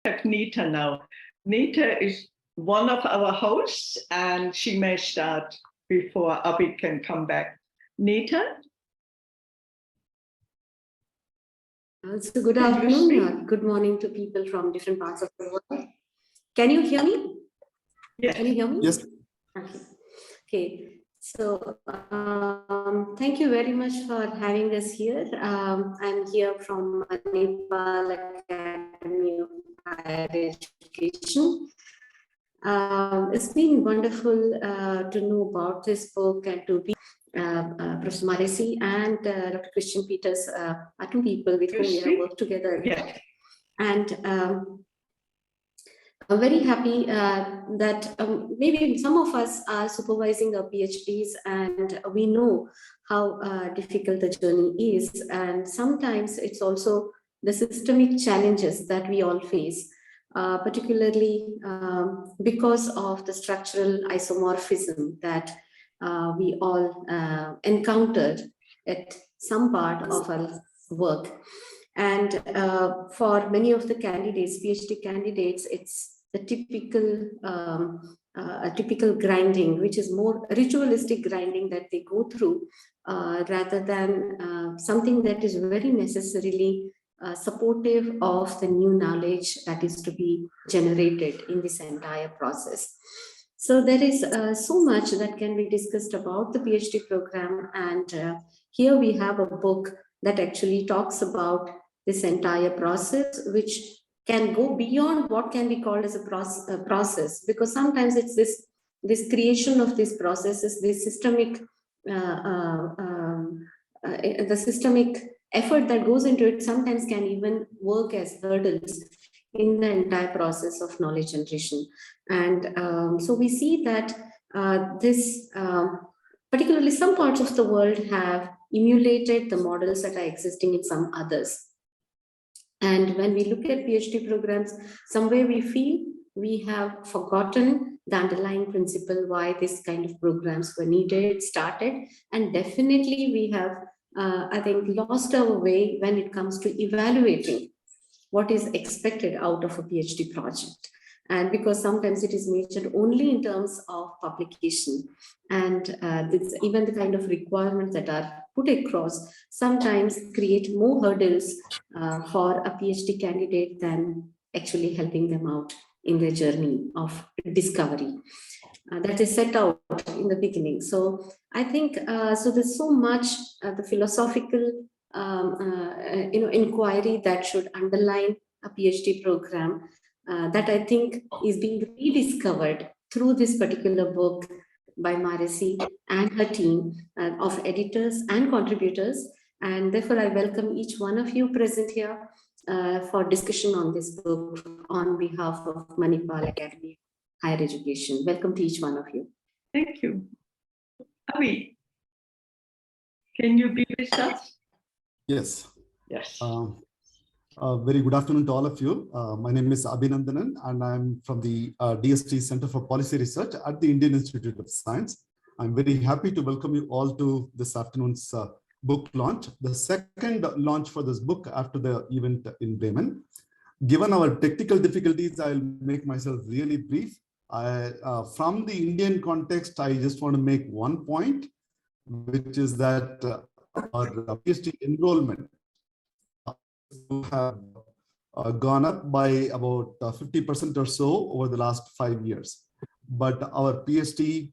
have Nita now. Nita is one of our hosts, and she may start before Abhi can come back. Nita? So good afternoon, good morning to people from different parts of the world. Can you hear me? Yes. Can you hear me? Yes. Okay. So thank you very much for having us here. I'm here from Nepal Academy of Higher Education. It's been wonderful to know about this book and to be Professor Maresi and Dr. Christian Peters are two people with whom we have worked together. Yeah. And I'm very happy that maybe some of us are supervising our PhDs and we know how difficult the journey is. And sometimes it's also the systemic challenges that we all face, particularly because of the structural isomorphism that we all encountered at some part of our work. And for many of the candidates, PhD candidates, it's the typical grinding, which is more ritualistic grinding that they go through, rather than something that is very necessarily supportive of the new knowledge that is to be generated in this entire process. So there is so much that can be discussed about the PhD program, and here we have a book that actually talks about this entire process, which can go beyond what can be called as a process, because sometimes it's this creation of these processes, this systemic, the systemic effort that goes into it sometimes can even work as hurdles in the entire process of knowledge generation. And so we see that particularly some parts of the world have emulated the models that are existing in some others. And when we look at PhD programs, somewhere we feel we have forgotten the underlying principle why this kind of programs were needed, started, and definitely we have, I think, lost our way when it comes to evaluating what is expected out of a PhD project. And because sometimes it is measured only in terms of publication, and even the kind of requirements that are put across sometimes create more hurdles for a PhD candidate than actually helping them out in their journey of discovery that is set out in the beginning. So I think so there's so much the philosophical inquiry that should underline a PhD program that I think is being rediscovered through this particular book by Maresi and her team of editors and contributors. And therefore, I welcome each one of you present here for discussion on this book on behalf of Manipal Academy of Higher Education. Welcome to each one of you. Thank you. Abhi, can you be with us? Yes. Yes. Very good afternoon to all of you. My name is Abhinandanan, and I'm from the DST Center for Policy Research at the Indian Institute of Science. I'm very happy to welcome you all to this afternoon's book launch, the second launch for this book after the event in Bremen. Given our technical difficulties, I'll make myself really brief. From the Indian context, I just want to make one point, which is that our PhD enrollment have gone up by about 50% or so over the last 5 years. But our PhD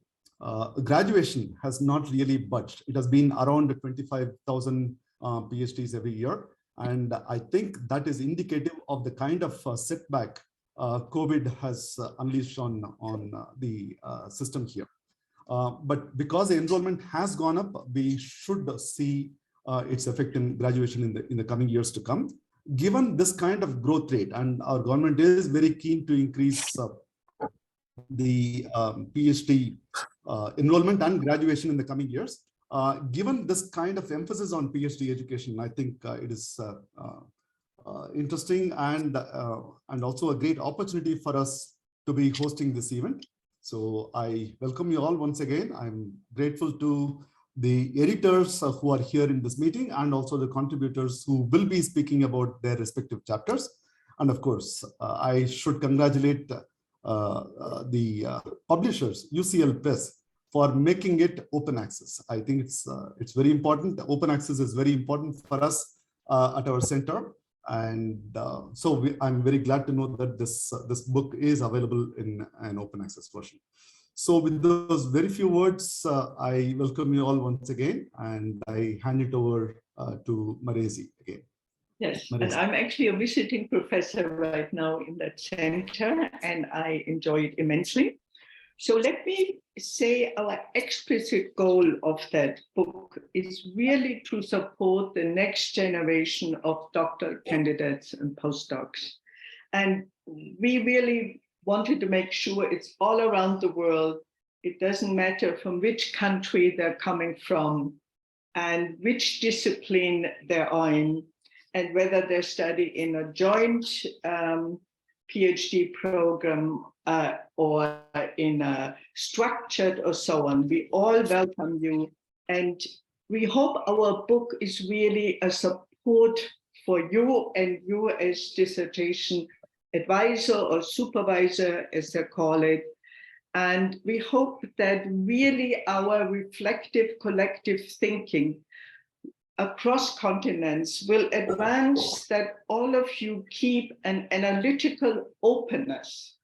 graduation has not really budged. It has been around 25,000 PhDs every year. And I think that is indicative of the kind of setback COVID has unleashed on the system here. But because the enrollment has gone up, we should see its effect in graduation in the coming years to come. Given this kind of growth rate, and our government is very keen to increase the PhD enrollment and graduation in the coming years, given this kind of emphasis on PhD education, I think it is interesting and also a great opportunity for us to be hosting this event. So I welcome you all once again. I'm grateful to the editors who are here in this meeting and also the contributors who will be speaking about their respective chapters. And of course, I should congratulate the publishers, UCL Press, for making it open access. I think it's very important. Open access is very important for us at our center. And I'm very glad to know that this book is available in an open access version. So with those very few words, I welcome you all once again, and I hand it over to Maresi again. Yes, Maresi. and I'm actually a visiting professor right now in that center, and I enjoy it immensely. So let me say our explicit goal of that book is really to support the next generation of doctoral candidates and postdocs. And we really wanted to make sure it's all around the world. It doesn't matter from which country they're coming from and which discipline they're in, and whether they study in a joint PhD program or in a structured or so on. We all welcome you. And we hope our book is really a support for you and you as dissertation advisor or supervisor, as they call it. And we hope that really our reflective collective thinking across continents will advance, that all of you keep an analytical openness,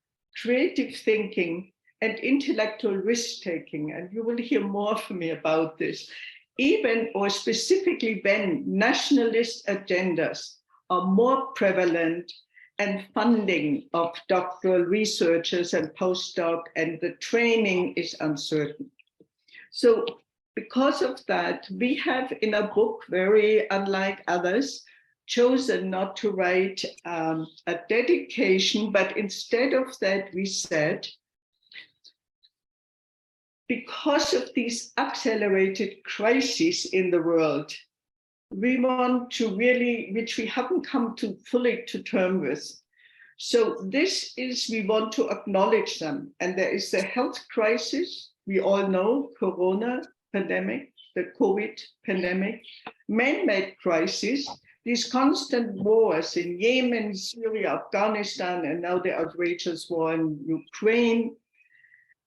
creative thinking, and intellectual risk-taking. And you will hear more from me about this, even or specifically when nationalist agendas are more prevalent and funding of doctoral researchers and postdoc and the training is uncertain. So because of that, we have in a book, very unlike others, chosen not to write a dedication, but instead of that, we said, because of these accelerated crises in the world, we want to really, which we haven't come to fully to term with. So this is, we want to acknowledge them. And there is the health crisis, we all know, Corona pandemic, the COVID pandemic, man-made crisis, these constant wars in Yemen, Syria, Afghanistan, and now the outrageous war in Ukraine,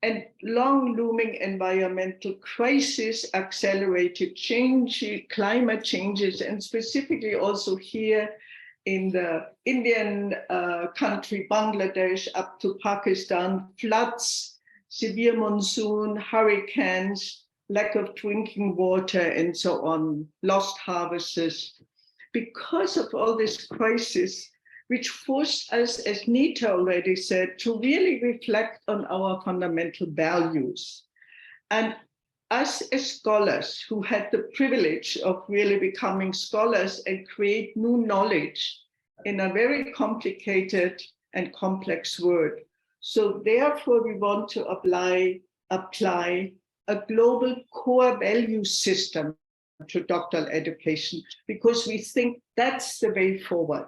and long looming environmental crisis, accelerated change, climate changes, and specifically also here in the Indian country, Bangladesh, up to Pakistan, floods, severe monsoon, hurricanes, lack of drinking water, and so on, lost harvests. Because of all this crisis, which forced us, as Nita already said, to really reflect on our fundamental values. And us as scholars who had the privilege of really becoming scholars and create new knowledge in a very complicated and complex world. So therefore, we want to apply a global core value system to doctoral education, because we think that's the way forward.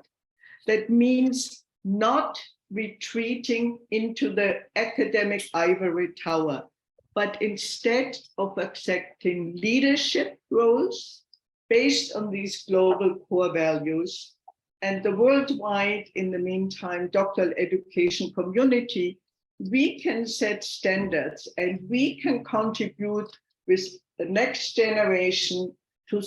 That means not retreating into the academic ivory tower, but instead of accepting leadership roles based on these global core values. And the worldwide, in the meantime, doctoral education community, we can set standards and we can contribute with the next generation to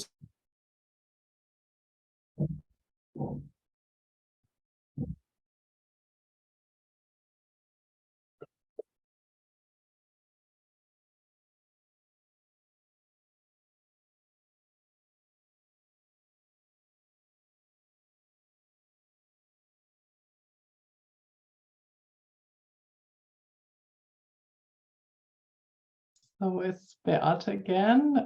So it's Beate again.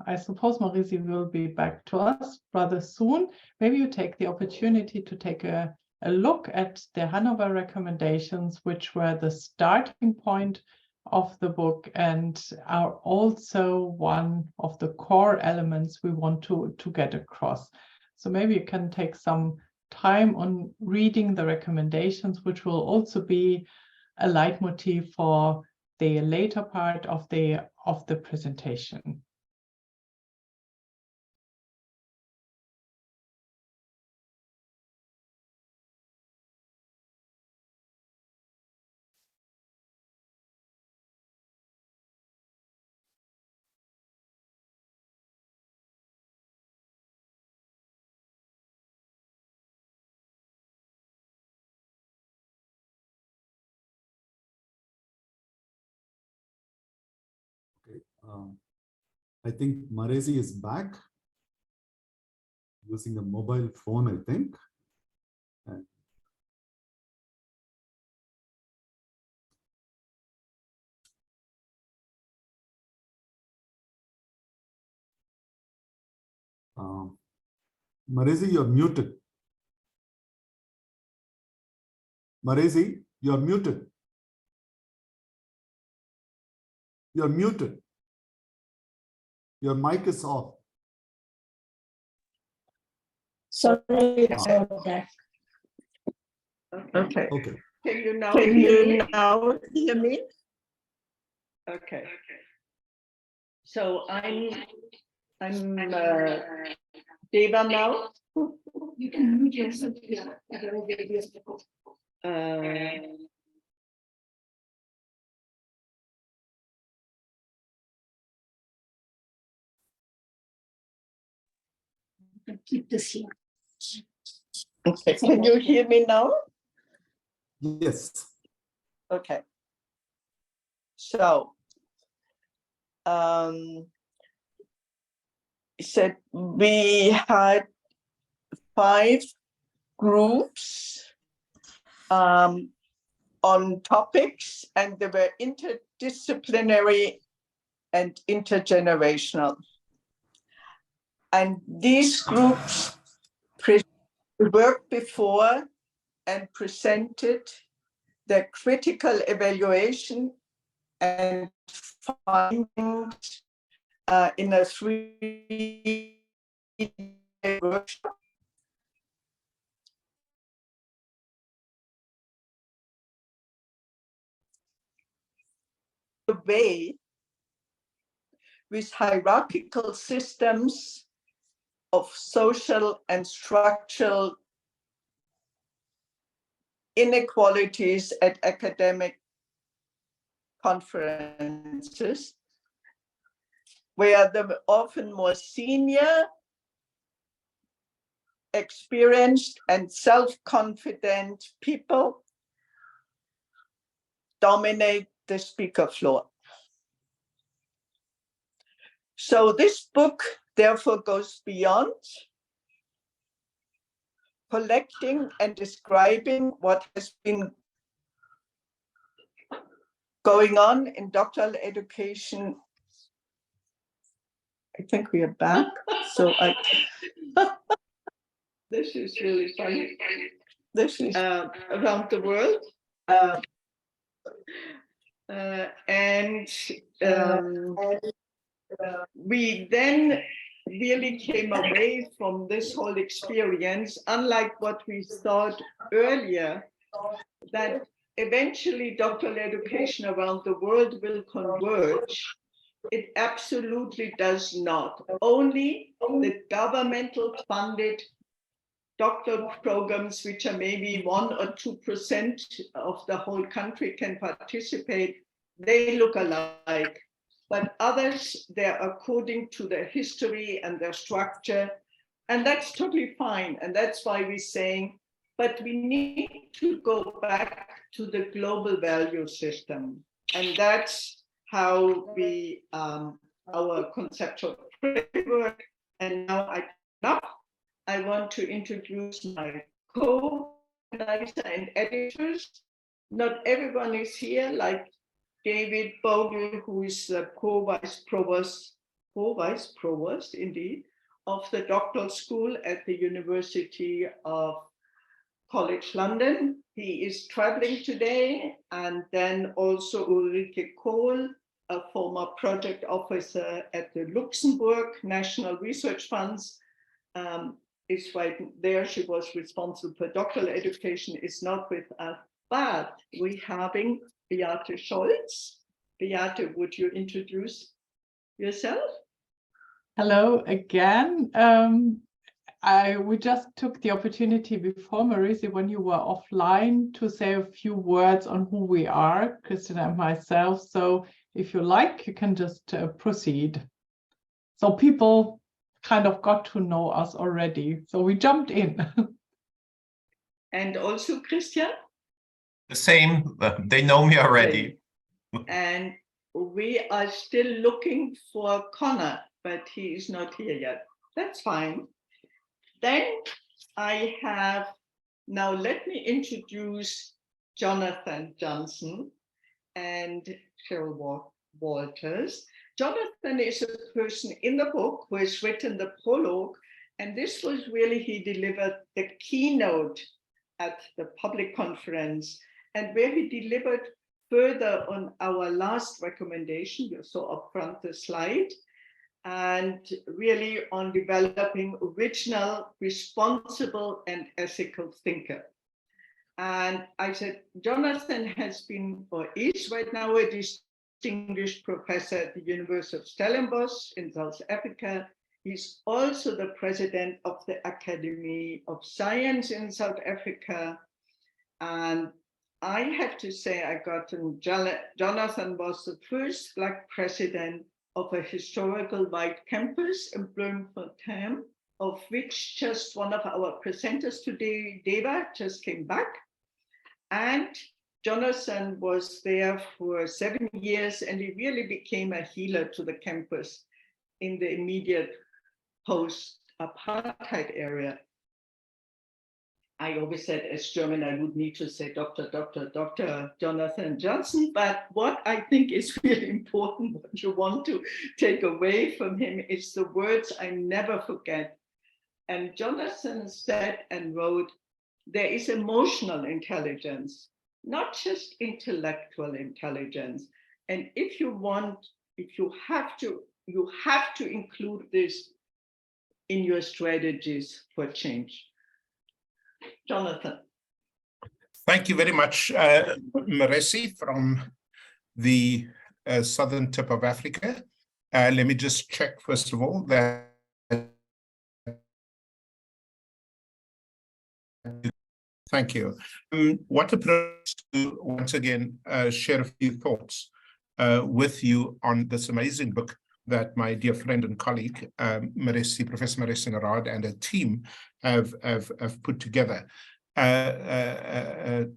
I suppose Marisi will be back to us rather soon. Maybe you take the opportunity to take a look at the Hanover recommendations, which were the starting point of the book and are also one of the core elements we want to get across. So maybe you can take some time on reading the recommendations, which will also be a leitmotif for the later part of the presentation. I think Maresi is back using a mobile phone, I think. And Maresi, you're muted. Maresi, you're muted. You're muted. Your mic is off. Sorry about that. Okay. Okay. Can you now Can hear me? you now hear me? Okay. So I'm Deva now. You can mute yourself here. Keep this here. Okay. Can you hear me now? Yes. Okay. So, said we had 5 groups on topics, and they were interdisciplinary and intergenerational. And these groups worked before and presented their critical evaluation and findings in a 3-day workshop. The way with hierarchical systems of social and structural inequalities at academic conferences, where the often more senior, experienced, and self-confident people dominate the speaker floor. So this book therefore goes beyond collecting and describing what has been going on in doctoral education. I think we are back. So this is really funny. This is around the world. We then really came away from this whole experience, unlike what we thought earlier, that eventually doctoral education around the world will converge. It absolutely does not. Only the governmental funded doctoral programs, which are maybe 1 or 2% of the whole country, can participate. They look alike. But others, they're according to their history and their structure. And that's totally fine. And that's why we're saying, but we need to go back to the global value system. And that's how we, our conceptual framework. And now I want to introduce my co-organizer and editors. Not everyone is here, like David Bogle, who is the co-vice provost indeed, of the doctoral school at the University of College London. He is traveling today. And then also Ulrike Kohl, a former project officer at the Luxembourg National Research Funds, is right there. She was responsible for doctoral education, is not with us, but we're having Beate Scholz. Beate, would you introduce yourself? Hello again. We just took the opportunity before, Marisi, when you were offline, to say a few words on who we are, Christina and myself. So if you like, you can just proceed. So people kind of got to know us already. So we jumped in. And also Christian? The same, they know me already. And we are still looking for Connor, but he is not here yet. That's fine. Then I have, now let me introduce Jonathan Johnson and Cheryl Walters. Jonathan is a person in the book who has written the prologue, and this was really, he delivered the keynote at the public conference, and where he delivered further on our last recommendation. You saw up front the slide, and really on developing original, responsible, and ethical thinker. And I said, Jonathan has been, or is right now, a distinguished professor at the University of Stellenbosch in South Africa. He's also the president of the Academy of Science in South Africa. And I have to say, Jonathan was the first Black president of a historical white campus in Bloemfontein, of which just one of our presenters today, Deva, just came back. And Jonathan was there for 7 years, and he really became a healer to the campus in the immediate post-apartheid area. I always said, as German, I would need to say Dr. Jonathan Johnson, but what I think is really important, what you want to take away from him, is the words I never forget. And Jonathan said and wrote, there is emotional intelligence, not just intellectual intelligence. And if you have to include this in your strategies for change. Jonathan. Thank you very much, Maresi, from the southern tip of Africa. Let me just check, first of all, that. Thank you. Want to once again share a few thoughts with you on this amazing book that my dear friend and colleague, Professor Maresi Narad, and her team have put together. A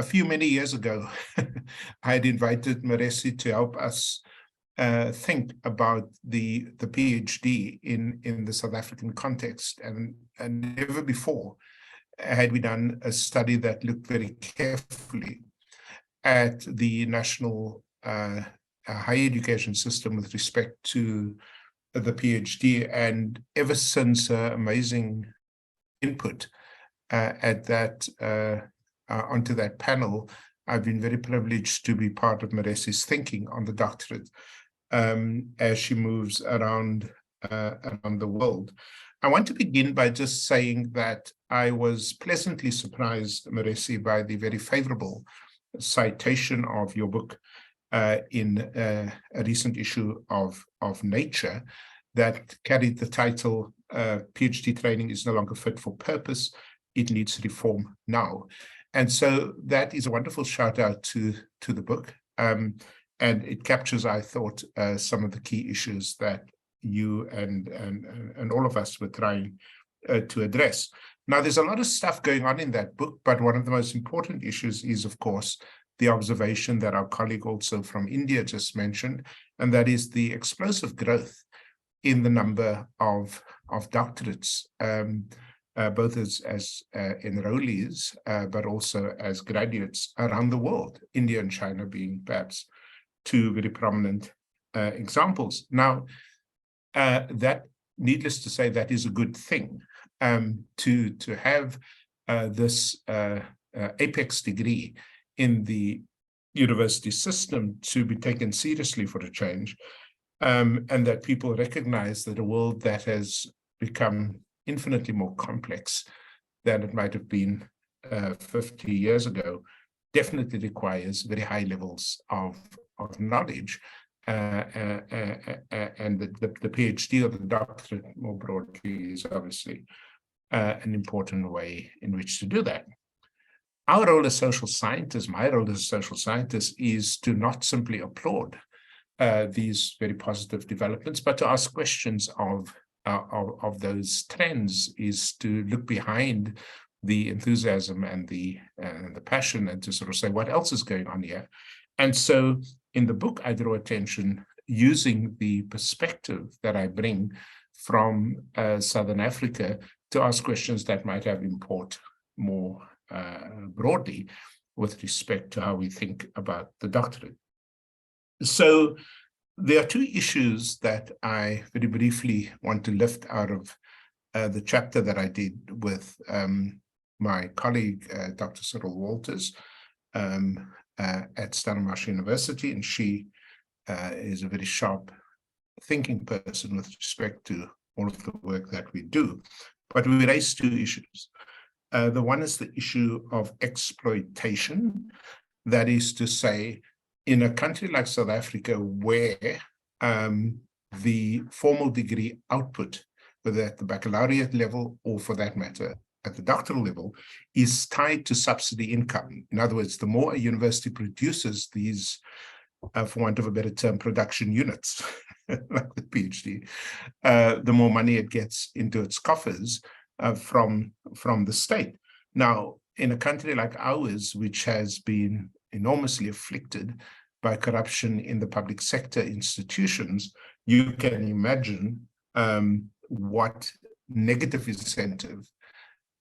few many years ago, I had invited Maresi to help us think about the PhD in the South African context, and never before had we done a study that looked very carefully at the national higher education system with respect to the PhD. And ever since amazing input at that onto that panel, I've been very privileged to be part of Maresi's thinking on the doctorate as she moves around the world. I want to begin by just saying that I was pleasantly surprised, Maresi, by the very favorable citation of your book in a recent issue of Nature that carried the title, PhD training is no longer fit for purpose, it needs reform now. And so that is a wonderful shout out to the book. And it captures, I thought, some of the key issues that you and all of us were trying to address. Now, there's a lot of stuff going on in that book, but one of the most important issues is, of course, the observation that our colleague also from India just mentioned, and that is the explosive growth in the number of doctorates, both as enrollees, but also as graduates around the world, India and China being perhaps two very prominent examples. Now, that, needless to say, that is a good thing, to have this apex degree in the university system to be taken seriously for a change, and that people recognize that a world that has become infinitely more complex than it might have been 50 years ago definitely requires very high levels of knowledge. And the PhD or the doctorate more broadly is obviously an important way in which to do that. Our role as social scientists, my role as a social scientist, is to not simply applaud these very positive developments, but to ask questions of those trends, is to look behind the enthusiasm and the passion, and to sort of say what else is going on here, And so in the book, I draw attention using the perspective that I bring from Southern Africa to ask questions that might have import more broadly with respect to how we think about the doctorate. So there are two issues that I very briefly want to lift out of the chapter that I did with my colleague, Dr. Cyril Walters, at Stellenbosch University, and she is a very sharp thinking person with respect to all of the work that we do. But we raise two issues. The one is the issue of exploitation. That is to say, in a country like South Africa, where the formal degree output, whether at the baccalaureate level or for that matter, at the doctoral level, is tied to subsidy income. In other words, the more a university produces these, for want of a better term, production units, like the PhD, the more money it gets into its coffers from the state. Now, in a country like ours, which has been enormously afflicted by corruption in the public sector institutions, you can imagine what negative incentive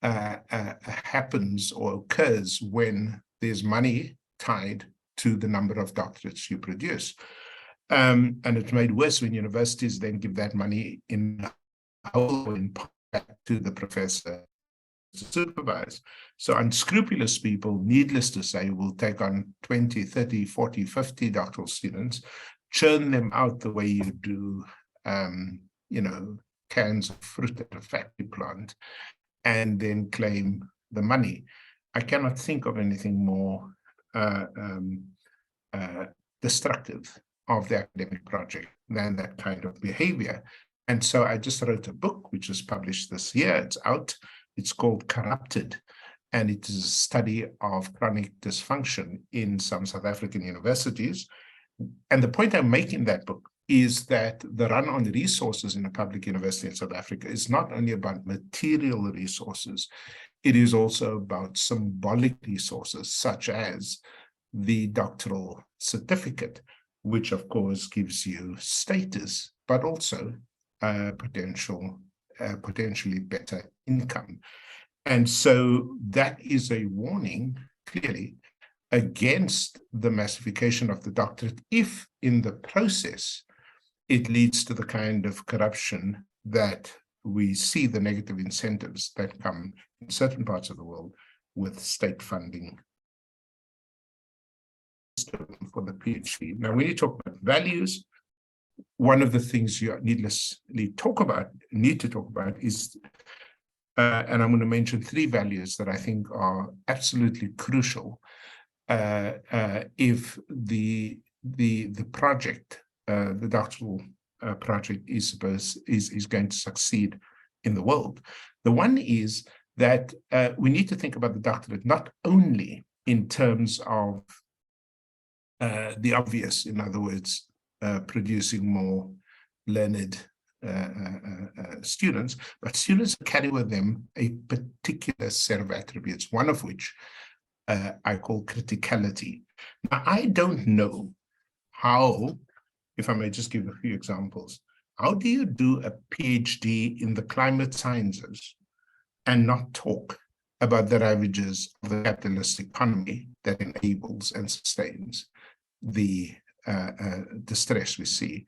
happens or occurs when there's money tied to the number of doctorates you produce. And it's made worse when universities then give that money in whole or in part to the professor to supervise. So unscrupulous people, needless to say, will take on 20, 30, 40, 50 doctoral students, churn them out the way you do, cans of fruit at a factory plant, and then claim the money. I cannot think of anything more destructive of the academic project than that kind of behavior. And so I just wrote a book, which was published this year. It's out. It's called Corrupted, and it is a study of chronic dysfunction in some South African universities. And the point I'm making in that book is that the run on the resources in a public university in South Africa is not only about material resources, it is also about symbolic resources, such as the doctoral certificate, which of course gives you status, but also potentially better income. And so that is a warning, clearly, against the massification of the doctorate if in the process it leads to the kind of corruption that we see, the negative incentives that come in certain parts of the world with state funding for the PhD. Now, when you talk about values, one of the things you need to talk about is, and I'm going to mention three values that I think are absolutely crucial if the project, the doctoral project is going to succeed in the world. The one is that we need to think about the doctorate not only in terms of the obvious, in other words, producing more learned students, but students carry with them a particular set of attributes, one of which I call criticality. Now, I don't know how, if I may just give a few examples, how do you do a PhD in the climate sciences and not talk about the ravages of the capitalist economy that enables and sustains the distress we see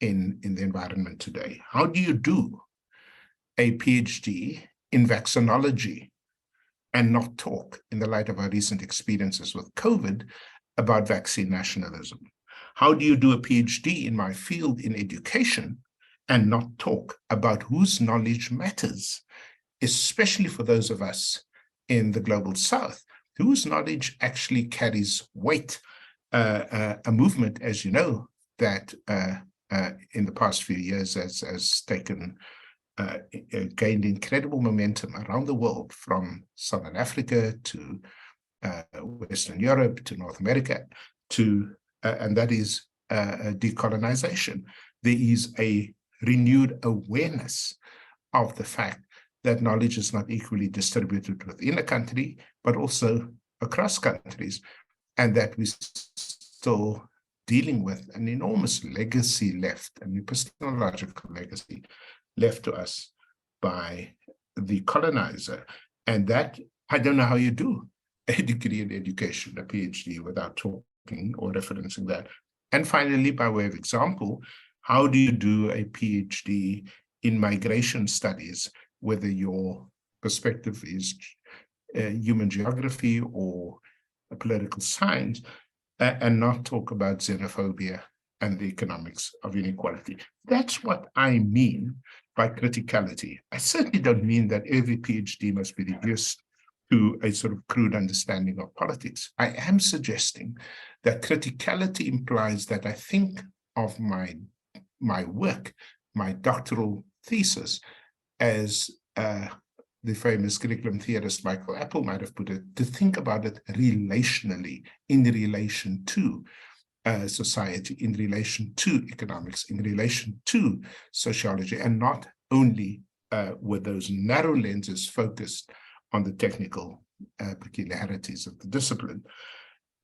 in the environment today? How do you do a PhD in vaccinology and not talk, in the light of our recent experiences with COVID, about vaccine nationalism? How do you do a PhD in my field in education and not talk about whose knowledge matters, especially for those of us in the global south, whose knowledge actually carries weight? A movement, as you know, that in the past few years has gained incredible momentum around the world, from Southern Africa to Western Europe to North America, and that is decolonization. There is a renewed awareness of the fact that knowledge is not equally distributed within a country, but also across countries, and that we still dealing with an enormous legacy left, an epistemological legacy left to us by the colonizer. And that, I don't know how you do a degree in education, a PhD, without talking or referencing that. And finally, by way of example, how do you do a PhD in migration studies, whether your perspective is human geography or political science, and not talk about xenophobia and the economics of inequality? That's what I mean by criticality. I certainly don't mean that every PhD must be reduced to a sort of crude understanding of politics. I am suggesting that criticality implies that I think of my work, my doctoral thesis, as the famous curriculum theorist Michael Apple might have put it, to think about it relationally, in relation to society, in relation to economics, in relation to sociology, and not only with those narrow lenses focused on the technical peculiarities of the discipline,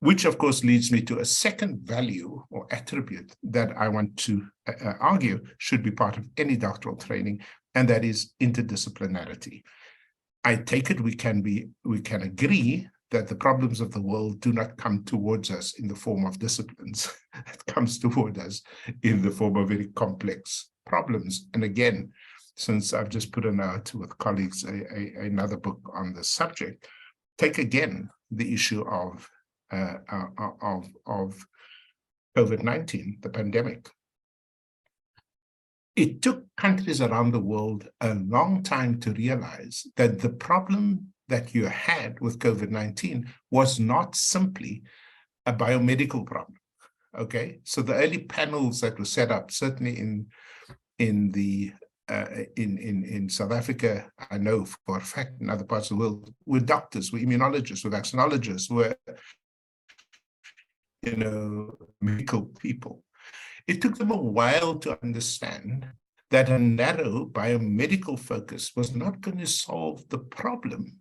which of course leads me to a second value or attribute that I want to argue should be part of any doctoral training, and that is interdisciplinarity. I take it we can agree that the problems of the world do not come towards us in the form of disciplines. It comes toward us in the form of very complex problems. And again, since I've just put out with colleagues another book on the subject, take again the issue of COVID-19, the pandemic. It took countries around the world a long time to realize that the problem that you had with COVID-19 was not simply a biomedical problem. Okay, so the early panels that were set up, certainly in South Africa, I know for a fact, in other parts of the world, were doctors, were immunologists, were vaccinologists, were medical people. It took them a while to understand that a narrow biomedical focus was not going to solve the problem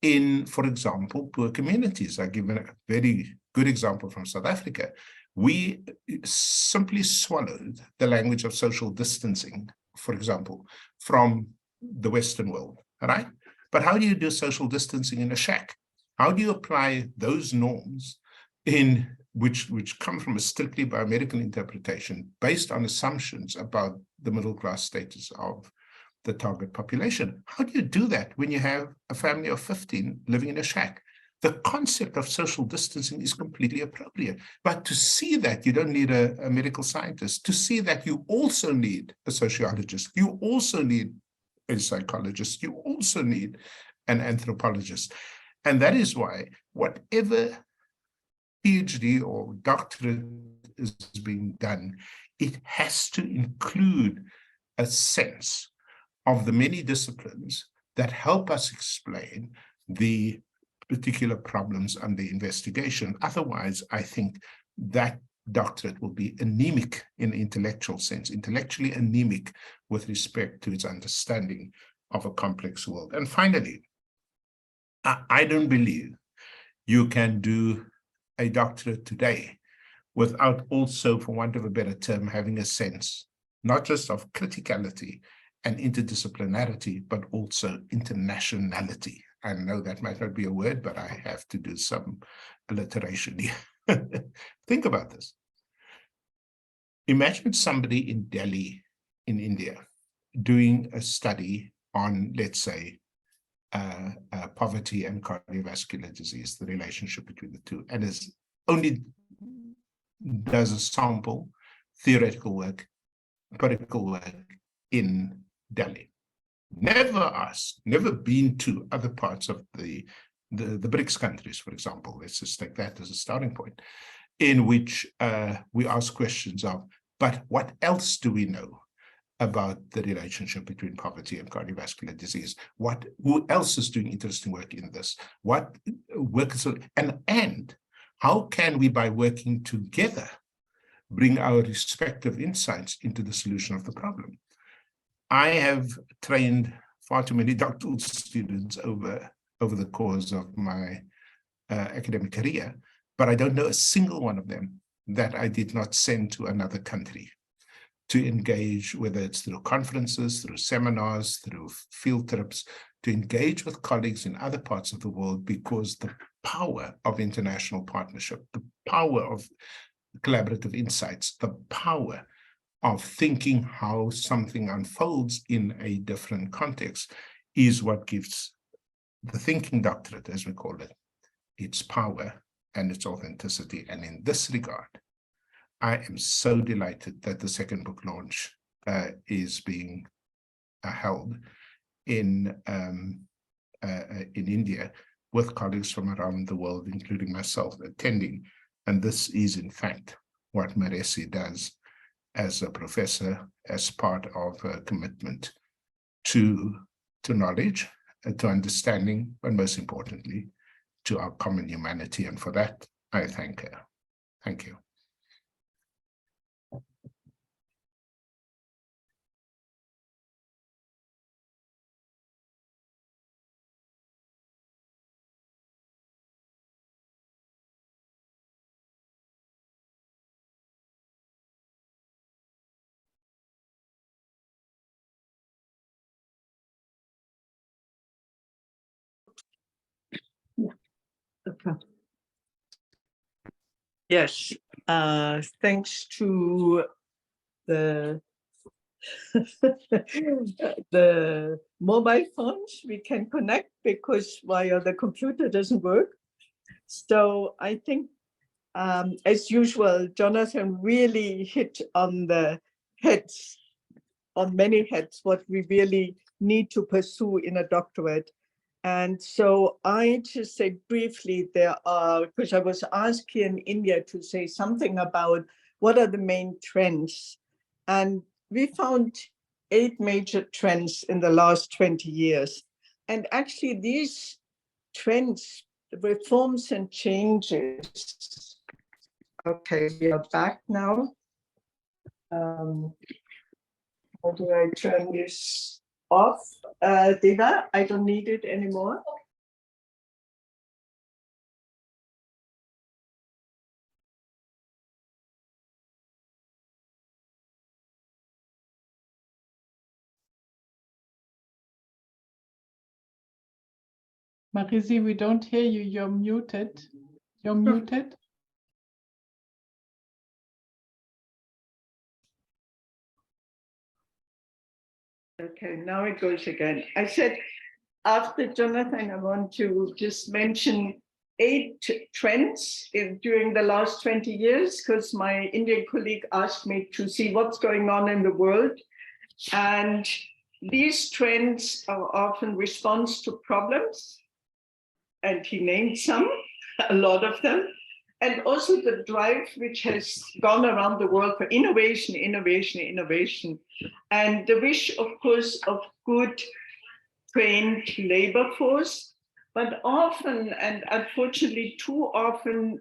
in, for example, poor communities. I give a very good example from South Africa. We simply swallowed the language of social distancing, for example, from the Western world, right? But how do you do social distancing in a shack? How do you apply those norms in which come from a strictly biomedical interpretation based on assumptions about the middle class status of the target population? How do you do that when you have a family of 15 living in a shack? The concept of social distancing is completely appropriate. But to see that, you don't need a medical scientist. To see that, you also need a sociologist. You also need a psychologist. You also need an anthropologist. And that is why whatever PhD or doctorate is being done, it has to include a sense of the many disciplines that help us explain the particular problems under investigation. Otherwise, I think that doctorate will be anemic in the intellectual sense, intellectually anemic with respect to its understanding of a complex world. And finally, I don't believe you can do a doctorate today without also, for want of a better term, having a sense, not just of criticality and interdisciplinarity, but also internationality. I know that might not be a word, but I have to do some alliteration here. Think about this. Imagine somebody in Delhi, in India, doing a study on, let's say, poverty and cardiovascular disease, the relationship between the two, and is only does a sample, theoretical work, empirical work in Delhi. Never been to other parts of the BRICS countries, for example. Let's just take that as a starting point, in which we ask questions of, but what else do we know about the relationship between poverty and cardiovascular disease? Who else is doing interesting work in this? What work is, and how can we, by working together, bring our respective insights into the solution of the problem? I have trained far too many doctoral students over the course of my academic career, but I don't know a single one of them that I did not send to another country to engage, whether it's through conferences, through seminars, through field trips, to engage with colleagues in other parts of the world, because the power of international partnership, the power of collaborative insights, the power of thinking how something unfolds in a different context is what gives the thinking doctorate, as we call it, its power and its authenticity. And in this regard, I am so delighted that the second book launch is being held in India with colleagues from around the world, including myself, attending. And this is, in fact, what Maresi does as a professor, as part of a commitment to knowledge, to understanding, but most importantly, to our common humanity. And for that, I thank her. Thank you. Okay. Yes, thanks to the the mobile phones, we can connect because while the computer doesn't work. So I think, as usual, Jonathan really hit on the heads, on many heads, what we really need to pursue in a doctorate. And so I just say briefly, there are, because I was asked here in India to say something about what are the main trends. And we found 8 major trends in the last 20 years. And actually these trends, reforms and changes. Okay, we are back now. How do I turn this off? Deva, I don't need it anymore. Marisi, we don't hear you. You're muted. You're muted. Okay, now it goes again. I said, after Jonathan, I want to just mention 8 trends during the last 20 years, because my Indian colleague asked me to see what's going on in the world. And these trends are often response to problems. And he named some, a lot of them. And also the drive which has gone around the world for innovation, innovation, innovation. And the wish, of course, of good trained labor force, but often, and unfortunately too often,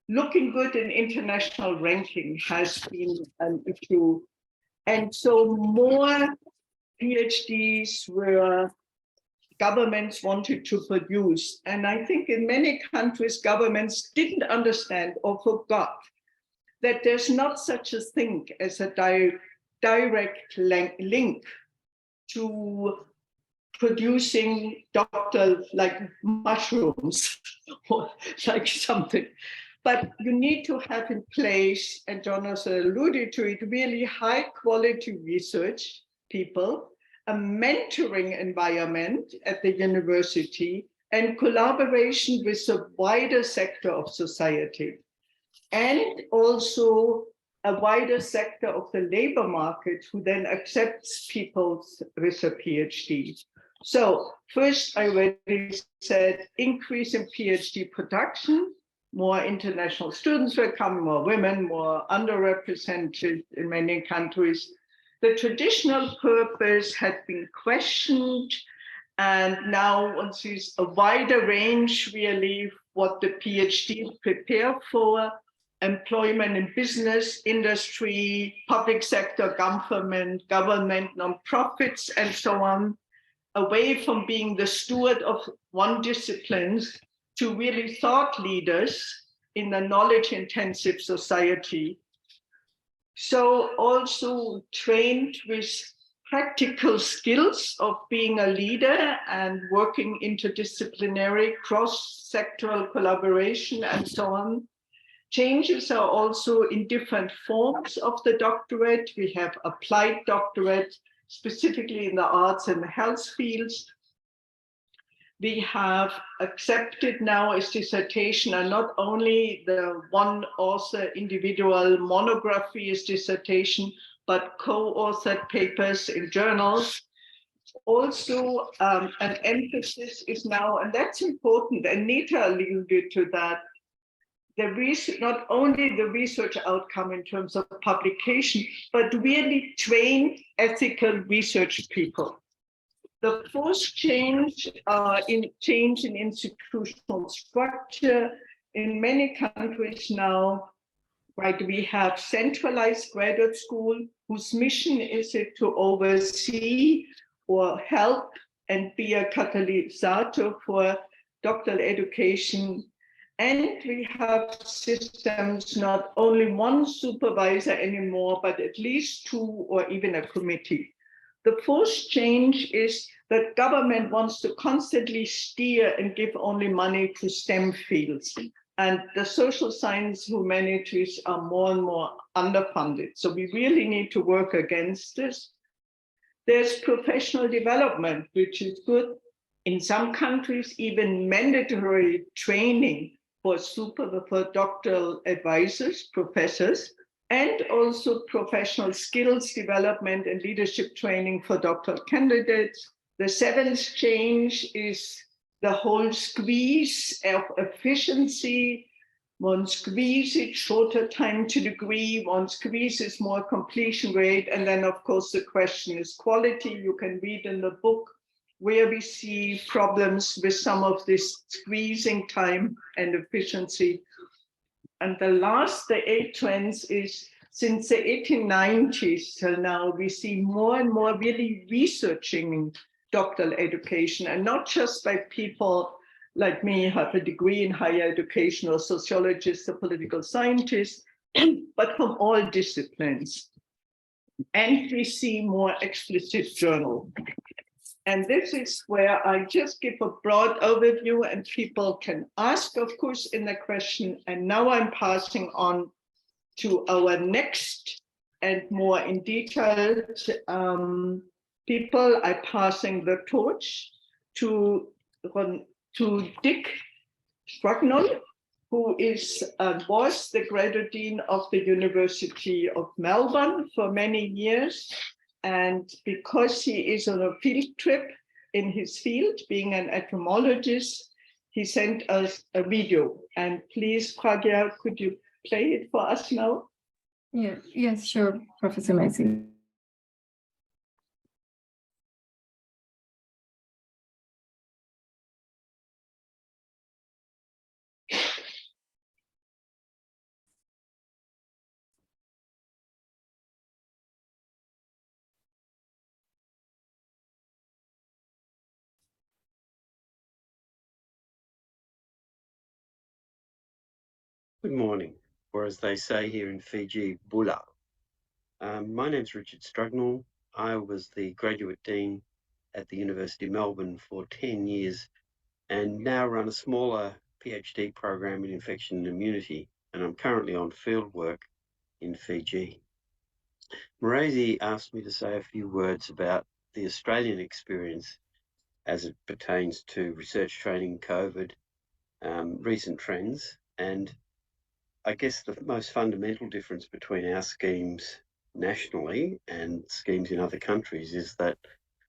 looking good in international ranking has been an issue. And so more PhDs were governments wanted to produce. And I think in many countries, governments didn't understand or forgot that there's not such a thing as a direct link to producing doctors like mushrooms or like something. But you need to have in place, and Jonathan alluded to it, really high quality research people, a mentoring environment at the university, and collaboration with a wider sector of society. And also a wider sector of the labor market who then accepts people with a PhD. So first, I already said increase in PhD production, more international students will come, more women, more underrepresented in many countries. The traditional purpose had been questioned, and now one sees a wider range really what the PhD prepare for, employment in business, industry, public sector, government, non-profits, and so on, away from being the steward of one discipline to really thought leaders in a knowledge-intensive society. So also trained with practical skills of being a leader and working interdisciplinary, cross-sectoral collaboration and so on. Changes are also in different forms of the doctorate. We have applied doctorate, specifically in the arts and health fields. We have accepted now as dissertation, and not only the one author individual monography as dissertation, but co-authored papers in journals. Also, an emphasis is now, and that's important, and Nita alluded to that, the research, not only the research outcome in terms of publication, but really train ethical research people. The first change in institutional structure in many countries now, right? We have centralized graduate school whose mission is it to oversee or help and be a catalyst for doctoral education. And we have systems, not only one supervisor anymore, but at least two or even a committee. The first change is that government wants to constantly steer and give only money to STEM fields. And the social science humanities are more and more underfunded. So we really need to work against this. There's professional development, which is good. In some countries, even mandatory training for doctoral advisors, professors, and also professional skills development and leadership training for doctoral candidates. The seventh change is the whole squeeze of efficiency. One squeezes shorter time to degree, one squeezes more completion rate. And then of course the question is quality. You can read in the book where we see problems with some of this squeezing time and efficiency. And the last, the eighth trends is since the 1890s till now, we see more and more really researching doctoral education, and not just by people like me who have a degree in higher education or sociologists or political scientists, but from all disciplines. And we see more explicit journal. And this is where I just give a broad overview and people can ask, of course, in the question. And now I'm passing on to our next and more in detail people. I'm passing the torch to Dick Stragnall, who was the graduate dean of the University of Melbourne for many years. And because he is on a field trip in his field, being an entomologist, he sent us a video. And please, Pragya, could you play it for us now? Yeah, yes, sure, Professor Macy. Good morning, or as they say here in Fiji, Bula. My name's Richard Strugnall. I was the graduate dean at the University of Melbourne for 10 years and now run a smaller PhD program in infection and immunity, and I'm currently on field work in Fiji. Maisie asked me to say a few words about the Australian experience as it pertains to research training, COVID, recent trends, and I guess the most fundamental difference between our schemes nationally and schemes in other countries is that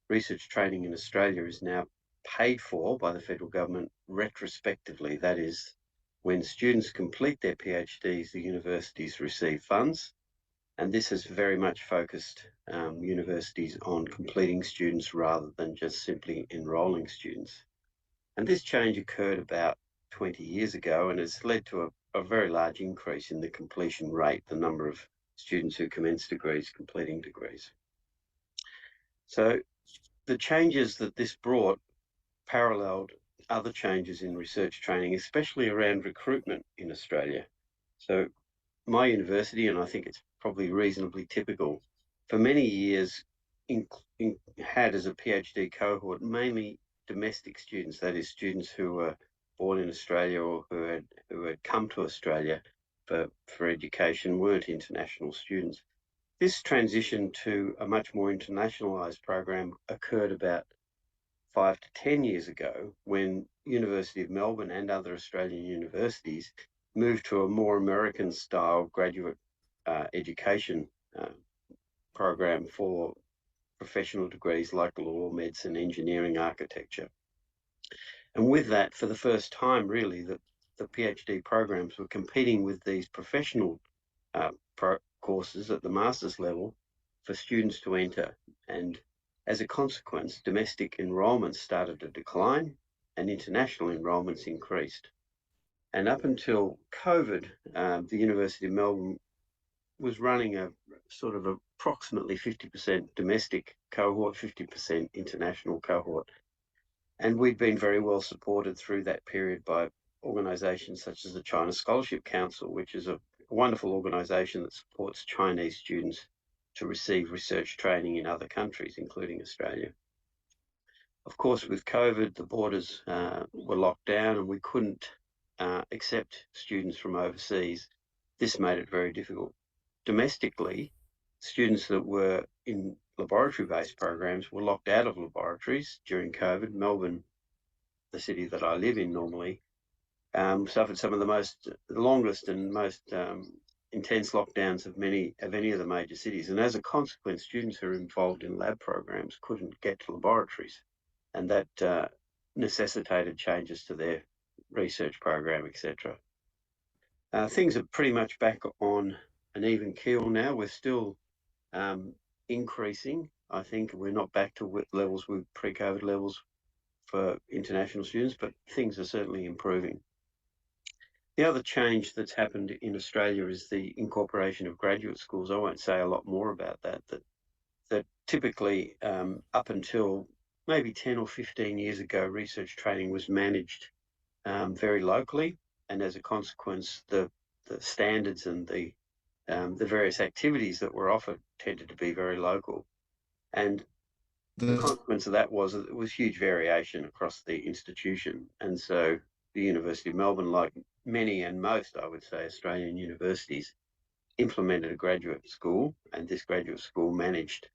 research training in Australia is now paid for by the federal government retrospectively. That is, when students complete their PhDs, the universities receive funds. And this has very much focused universities on completing students rather than just simply enrolling students. And this change occurred about 20 years ago and has led to a very large increase in the completion rate, the number of students who commence degrees, completing degrees. So the changes that this brought paralleled other changes in research training, especially around recruitment in Australia. So my university, and I think it's probably reasonably typical, for many years had as a PhD cohort mainly domestic students, that is, students who were born in Australia or who had come to Australia for education, weren't international students. This transition to a much more internationalised program occurred about 5 to 10 years ago, when University of Melbourne and other Australian universities moved to a more American style graduate education program for professional degrees like law, medicine, engineering, architecture. And with that, for the first time, really, the PhD programs were competing with these professional courses at the master's level for students to enter. And as a consequence, domestic enrolments started to decline and international enrolments increased. And up until COVID, the University of Melbourne was running a sort of approximately 50% domestic cohort, 50% international cohort. And we'd been very well supported through that period by organisations such as the China Scholarship Council, which is a wonderful organisation that supports Chinese students to receive research training in other countries, including Australia. Of course, with COVID, the borders were locked down and we couldn't accept students from overseas. This made it very difficult. Domestically, students that were in laboratory-based programs were locked out of laboratories during COVID. Melbourne, the city that I live in normally, suffered some of the longest and most intense lockdowns of any of the major cities. And as a consequence, students who are involved in lab programs couldn't get to laboratories. And that necessitated changes to their research program, etc. Things are pretty much back on an even keel now. We're still increasing. I think we're not back to levels with pre-COVID levels for international students, but things are certainly improving. The other change that's happened in Australia is the incorporation of graduate schools. I won't say a lot more about that. That typically, up until maybe 10 or 15 years ago, research training was managed very locally, and as a consequence, the standards and the various activities that were offered tended to be very local. And the consequence of that was that there was huge variation across the institution. And so the University of Melbourne, like many and most, I would say, Australian universities, implemented a graduate school, and this graduate school managed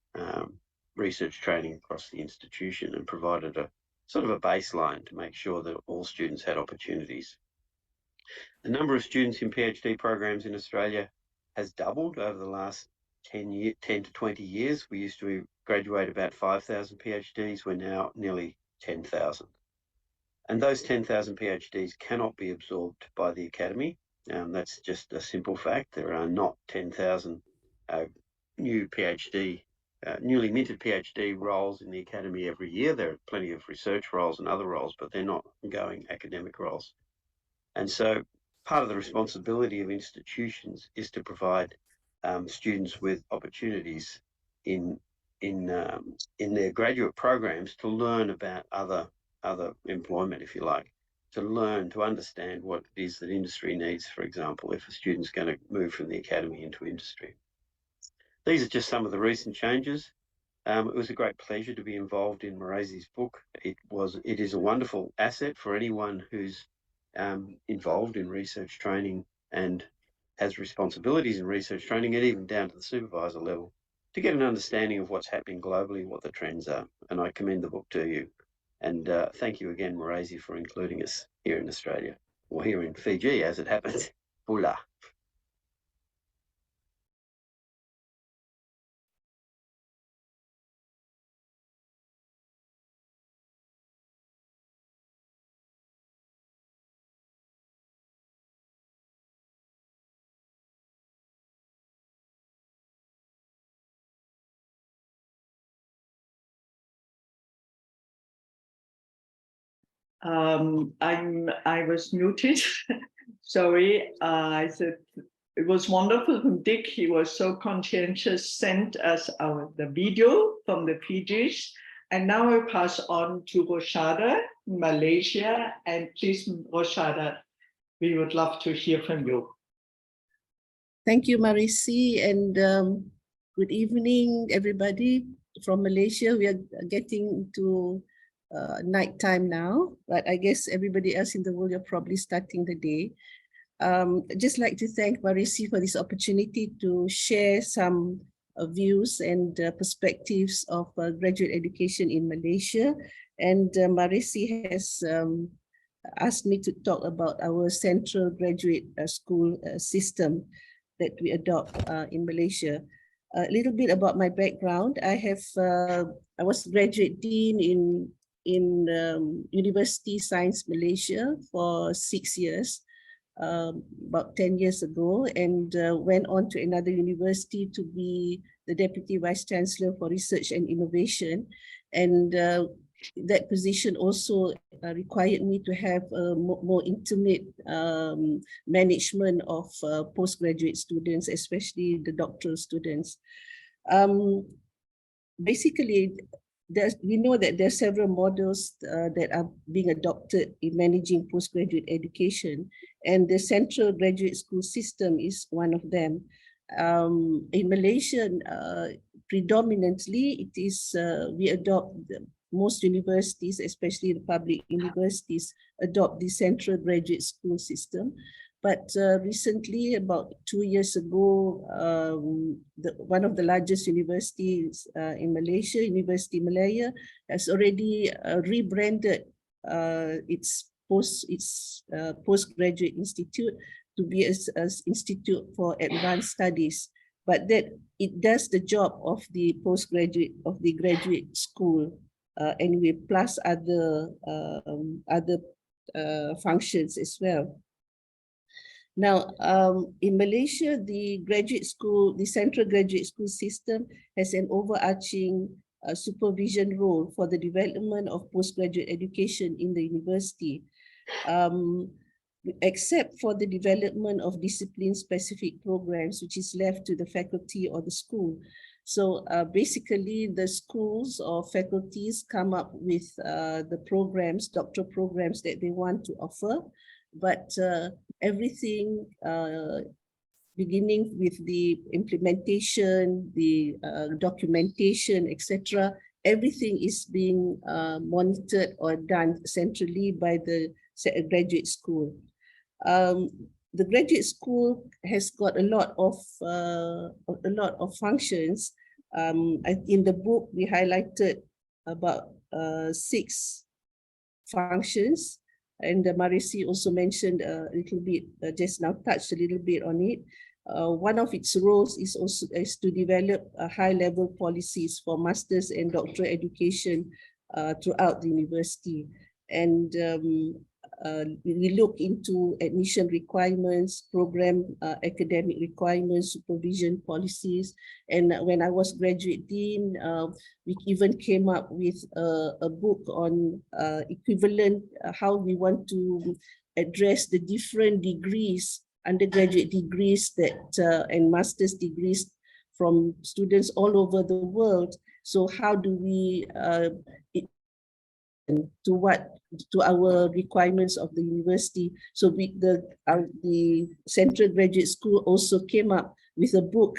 research training across the institution and provided a sort of a baseline to make sure that all students had opportunities. The number of students in PhD programs in Australia has doubled over the last 10 to 20 years. We used to graduate about 5,000 PhDs. We're now nearly 10,000. And those 10,000 PhDs cannot be absorbed by the academy. That's just a simple fact. There are not 10,000 newly minted PhD roles in the academy every year. There are plenty of research roles and other roles, but they're not ongoing academic roles. And so part of the responsibility of institutions is to provide students with opportunities in their graduate programs to learn about other employment, if you like, to understand what it is that industry needs, for example, if a student's going to move from the academy into industry. These are just some of the recent changes. It was a great pleasure to be involved in Morasi's book. It is a wonderful asset for anyone who's involved in research training and has responsibilities in research training, and even down to the supervisor level, to get an understanding of what's happening globally, what the trends are. And I commend the book to you. And thank you again, Morasi, for including us here in Australia, or here in Fiji, as it happens. Bula. I was muted. Sorry. I said it was wonderful from Dick. He was so conscientious, sent us the video from the Fijis. And now I pass on to Roshada Malaysia. And please, Roshada, we would love to hear from you. Thank you, Marisi, and good evening, everybody from Malaysia. We are getting to nighttime now, but I guess everybody else in the world are probably starting the day. I'd just like to thank Marisi for this opportunity to share some views and perspectives of graduate education in Malaysia. And Marisi has asked me to talk about our central graduate school system that we adopt in Malaysia. A little bit about my background. I was graduate dean in University Science Malaysia for 6 years, about 10 years ago, and went on to another university to be the Deputy Vice Chancellor for Research and Innovation. And that position also required me to have a more intimate management of postgraduate students, especially the doctoral students. Basically, we know that there are several models that are being adopted in managing postgraduate education, and the central graduate school system is one of them. In Malaysia, predominantly, it is we adopt most universities, especially the public universities, adopt the central graduate school system. But recently, about 2 years ago, one of the largest universities in Malaysia, University Malaya, has already rebranded its postgraduate institute to be as Institute for Advanced Studies. But that it does the job of the graduate school anyway, plus other functions as well. Now, in Malaysia, the central graduate school system has an overarching supervision role for the development of postgraduate education in the university, except for the development of discipline-specific programs, which is left to the faculty or the school. So basically, the schools or faculties come up with the programs, doctoral programs that they want to offer, but everything beginning with the implementation, the documentation, etc., everything is being monitored or done centrally by the graduate school. The graduate school has got a lot of functions. In the book, we highlighted about 6 functions, and Marisi also mentioned a little bit, just now touched a little bit on it. One of its roles is to develop high-level policies for master's and doctoral education throughout the university. And we look into admission requirements, program academic requirements, supervision policies. And when I was graduate dean, we even came up with a book on equivalent, how we want to address the different degrees, undergraduate degrees that and master's degrees from students all over the world. So how do we to our requirements of the university? So the Central Graduate School also came up with a book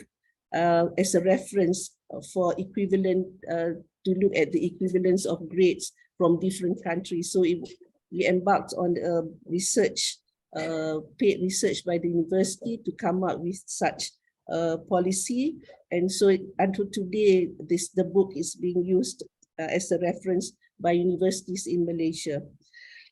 as a reference for equivalent, to look at the equivalence of grades from different countries. So we embarked on research, paid research by the university to come up with such policy. And so until today, the book is being used as a reference by universities in Malaysia.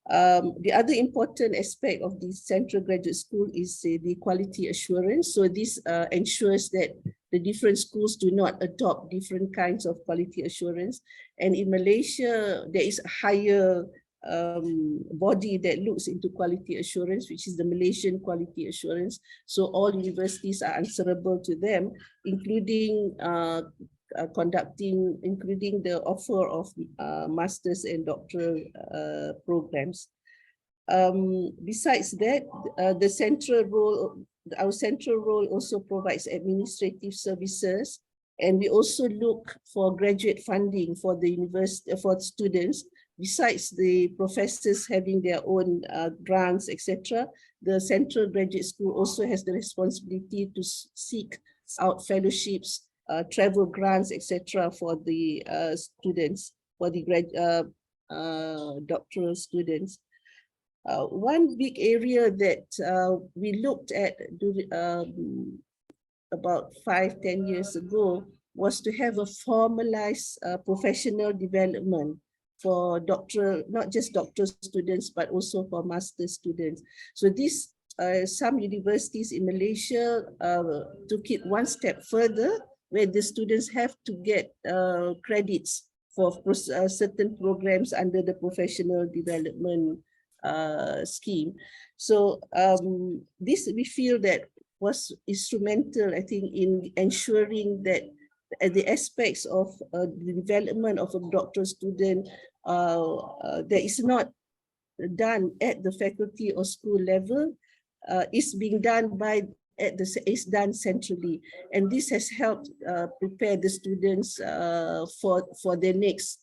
The other important aspect of the Central Graduate School is the quality assurance. So this ensures that the different schools do not adopt different kinds of quality assurance. And in Malaysia, there is a higher body that looks into quality assurance, which is the Malaysian Quality Assurance. So all universities are answerable to them, including including the offer of master's and doctoral programs. Besides that, our central role also provides administrative services, and we also look for graduate funding for the university, for students, besides the professors having their own grants, etc., the Central Graduate School also has the responsibility to seek out fellowships, travel grants, etc., for the students, for the doctoral students. One big area that we looked at about 5-10 years ago was to have a formalized professional development for doctoral, not just doctoral students, but also for master students. So this, some universities in Malaysia took it one step further, where the students have to get credits for certain programs under the professional development scheme. So this, we feel that was instrumental, I think, in ensuring that the aspects of the development of a doctoral student that is not done at the faculty or school level is being done by is done centrally, and this has helped prepare the students for their next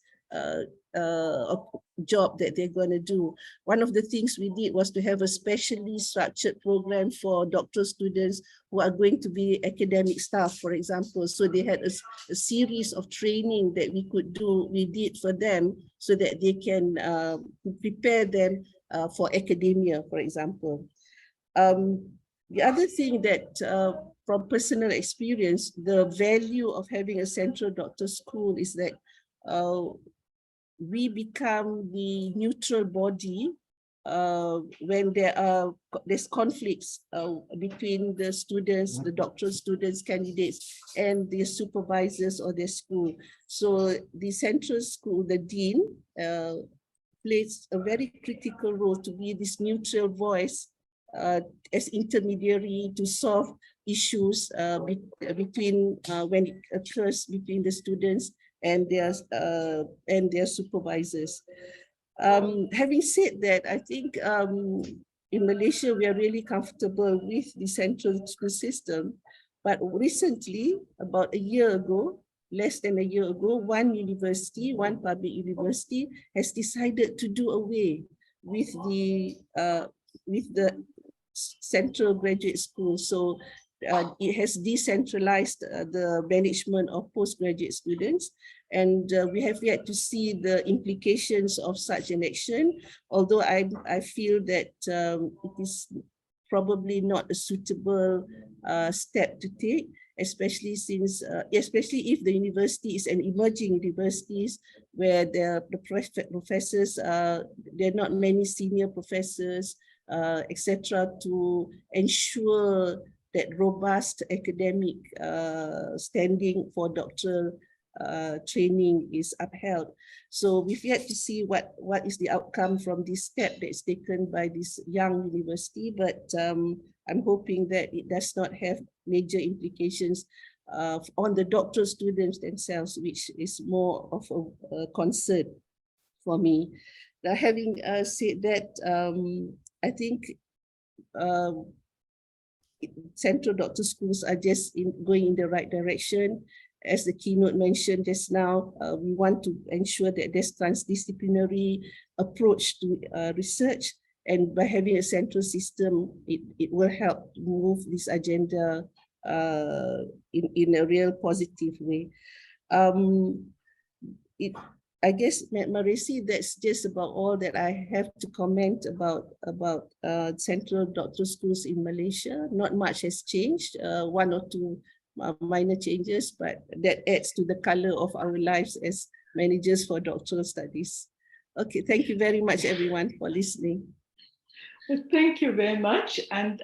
job that they're going to do. One of the things we did was to have a specially structured program for doctoral students who are going to be academic staff, for example. So they had a series of training that we did for them so that they can prepare them for academia, for example. The other thing that from personal experience, the value of having a central doctor school is that we become the neutral body when there's conflicts between the students, the doctoral students, candidates, and their supervisors or their school. So the central school, the dean, plays a very critical role to be this neutral voice as intermediary to solve issues between when it occurs between the students and their supervisors. Having said that, I think in Malaysia we are really comfortable with the central school system, but recently, about a year ago, less than a year ago, one public university has decided to do away with the central graduate school. So it has decentralized the management of postgraduate students, and we have yet to see the implications of such an action, although I feel that it is probably not a suitable step to take, especially if the university is an emerging universities where the professors, there are not many senior professors, etc., to ensure that robust academic standing for doctoral training is upheld. So we've yet to see what is the outcome from this step that's taken by this young university, but I'm hoping that it does not have major implications on the doctoral students themselves, which is more of a concern for me. Now, having said that, I think central doctor schools are just going in the right direction. As the keynote mentioned just now, we want to ensure that there's transdisciplinary approach to research, and by having a central system, it will help to move this agenda in a real positive way. I guess, Marisi, that's just about all that I have to comment about central doctoral schools in Malaysia. Not much has changed, one or two minor changes, but that adds to the color of our lives as managers for doctoral studies. Okay, thank you very much, everyone, for listening. Well, thank you very much. And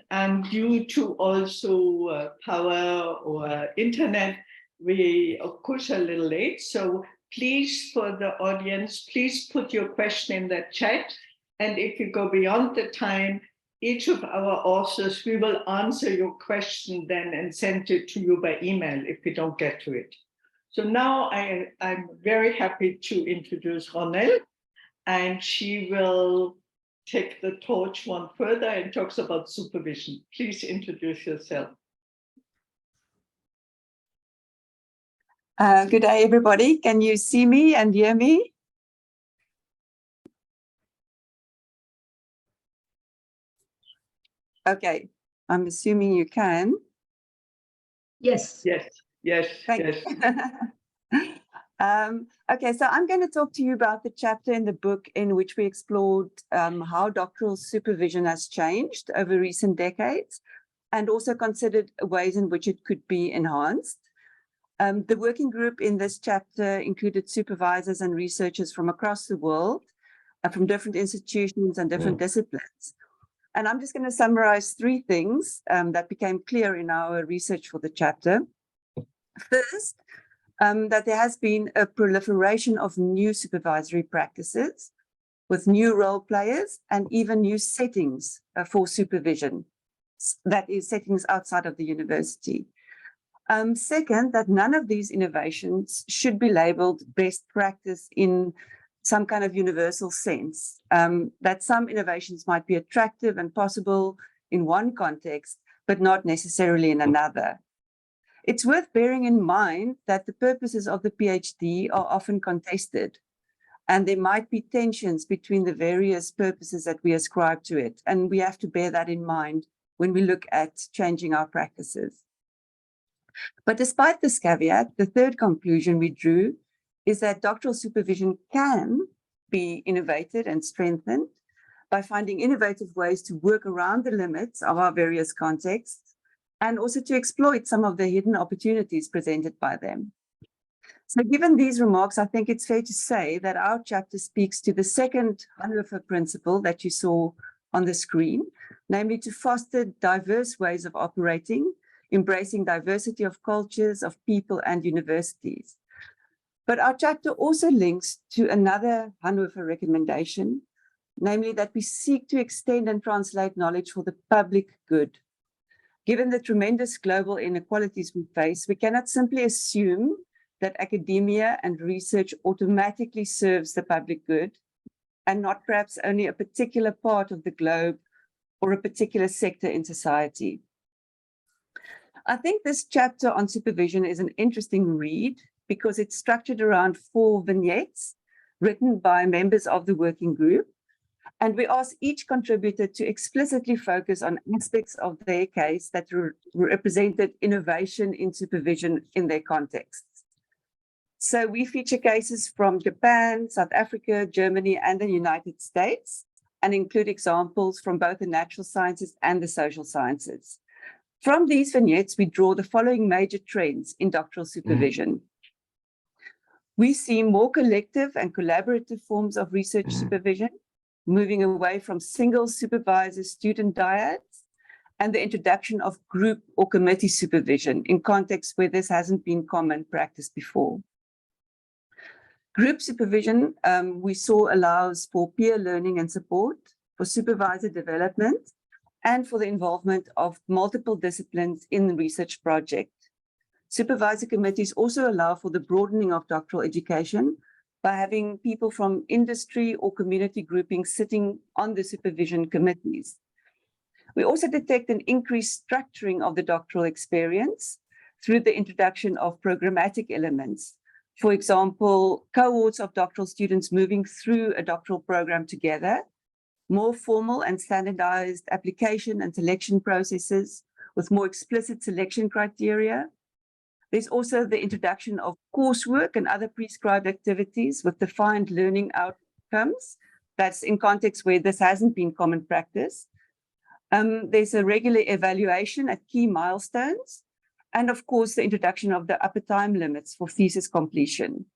due to also power or internet, we of course are a little late. So please, for the audience, please put your question in the chat. And if you go beyond the time, each of our authors, we will answer your question then and send it to you by email if we don't get to it. So now I'm very happy to introduce Ronelle, and she will take the torch one further and talks about supervision. Please introduce yourself. Good day, everybody. Can you see me and hear me? Okay, I'm assuming you can. Yes. Yes, yes, Thank yes. you. Okay, so I'm going to talk to you about the chapter in the book in which we explored how doctoral supervision has changed over recent decades and also considered ways in which it could be enhanced. The working group in this chapter included supervisors and researchers from across the world, from different institutions and different disciplines. And I'm just going to summarize three things that became clear in our research for the chapter. First, that there has been a proliferation of new supervisory practices with new role players and even new settings for supervision, that is, settings outside of the university. Second, that none of these innovations should be labeled best practice in some kind of universal sense, that some innovations might be attractive and possible in one context, but not necessarily in another. It's worth bearing in mind that the purposes of the PhD are often contested, and there might be tensions between the various purposes that we ascribe to it, and we have to bear that in mind when we look at changing our practices. But despite this caveat, the third conclusion we drew is that doctoral supervision can be innovated and strengthened by finding innovative ways to work around the limits of our various contexts and also to exploit some of the hidden opportunities presented by them. So given these remarks, I think it's fair to say that our chapter speaks to the second Hannover principle that you saw on the screen, namely to foster diverse ways of operating, embracing diversity of cultures, of people and universities. But our chapter also links to another Hannover recommendation, namely that we seek to extend and translate knowledge for the public good. Given the tremendous global inequalities we face, we cannot simply assume that academia and research automatically serves the public good and not perhaps only a particular part of the globe or a particular sector in society. I think this chapter on supervision is an interesting read because it's structured around 4 vignettes written by members of the working group. And we asked each contributor to explicitly focus on aspects of their case that represented innovation in supervision in their contexts. So we feature cases from Japan, South Africa, Germany, and the United States, and include examples from both the natural sciences and the social sciences. From these vignettes, we draw the following major trends in doctoral supervision. We see more collective and collaborative forms of research supervision, moving away from single supervisor-student dyads, and the introduction of group or committee supervision in contexts where this hasn't been common practice before. Group supervision, we saw allows for peer learning and support, for supervisor development, and for the involvement of multiple disciplines in the research project. Supervisor committees also allow for the broadening of doctoral education by having people from industry or community groupings sitting on the supervision committees. We also detect an increased structuring of the doctoral experience through the introduction of programmatic elements. For example, cohorts of doctoral students moving through a doctoral program together, more formal and standardized application and selection processes with more explicit selection criteria. There's also the introduction of coursework and other prescribed activities with defined learning outcomes. That's in contexts where this hasn't been common practice. There's a regular evaluation at key milestones. And of course, the introduction of the upper time limits for thesis completion.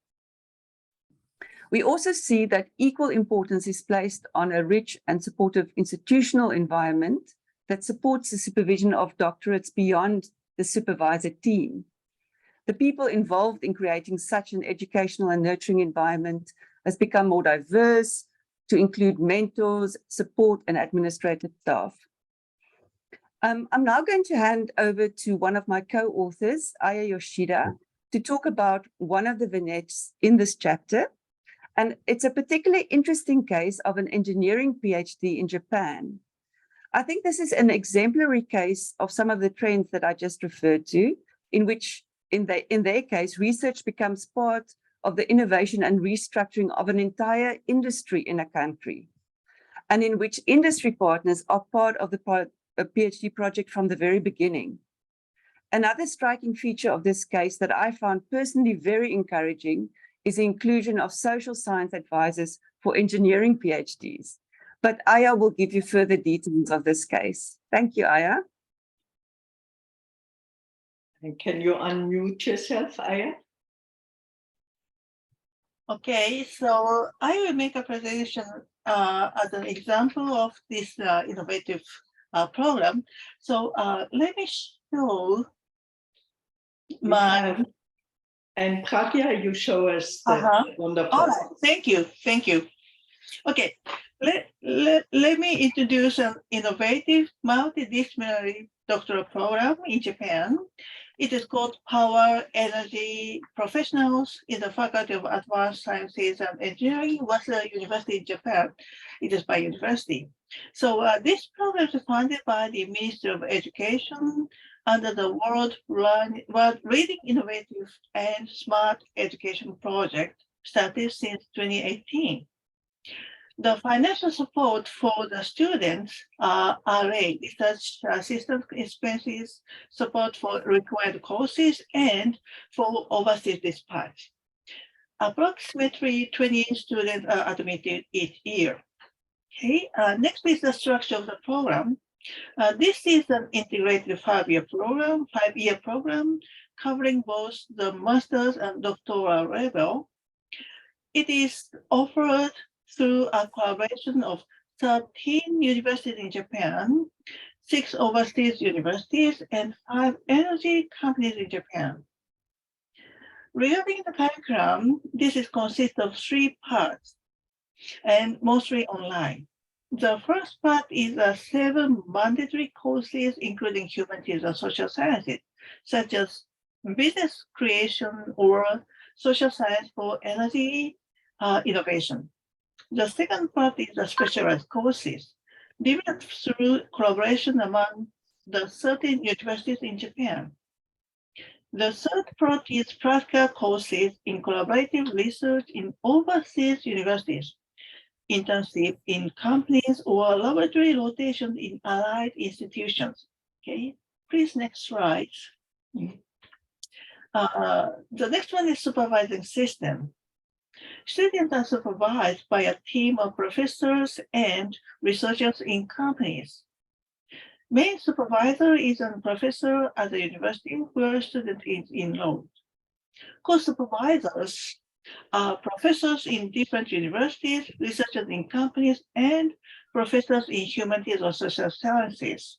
We also see that equal importance is placed on a rich and supportive institutional environment that supports the supervision of doctorates beyond the supervisor team. The people involved in creating such an educational and nurturing environment has become more diverse to include mentors, support, and administrative staff. I'm now going to hand over to one of my co-authors, Aya Yoshida, to talk about one of the vignettes in this chapter. And it's a particularly interesting case of an engineering PhD in Japan. I think this is an exemplary case of some of the trends that I just referred to, in which, in their case, research becomes part of the innovation and restructuring of an entire industry in a country, and in which industry partners are part of the PhD project from the very beginning. Another striking feature of this case that I found personally very encouraging is the inclusion of social science advisors for engineering PhDs. But Aya will give you further details of this case. Thank you, Aya. And can you unmute yourself, Aya? Okay, so I will make a presentation as an example of this innovative program. So let me show my. And Pragya, you show us the wonderful. All right, thank you. Okay, let me introduce an innovative multidisciplinary doctoral program in Japan. It is called Power Energy Professionals in the Faculty of Advanced Sciences and Engineering, Waseda University in Japan. It is by university. So this program is funded by the Ministry of Education under the World Reading Innovative and Smart Education Project, started since 2018. The financial support for the students are RA, research assistant expenses, support for required courses, and for overseas dispatch. Approximately 20 students are admitted each year. Okay, next is the structure of the program. This is an integrated five-year program covering both the master's and doctoral level. It is offered through a collaboration of 13 universities in Japan, 6 overseas universities, and 5 energy companies in Japan. Regarding the curriculum, this consists of 3 parts, and mostly online. The first part is 7 mandatory courses, including humanities and social sciences, such as business creation or social science for energy innovation. The second part is the specialized courses, developed through collaboration among the 13 universities in Japan. The third part is practical courses in collaborative research in overseas universities, internship in companies, or laboratory rotation in allied institutions. Okay, please, next slide. The next one is supervising system. Students are supervised by a team of professors and researchers in companies. Main supervisor is a professor at the university where a student is enrolled. Co-supervisors are professors in different universities, researchers in companies, and professors in humanities or social sciences.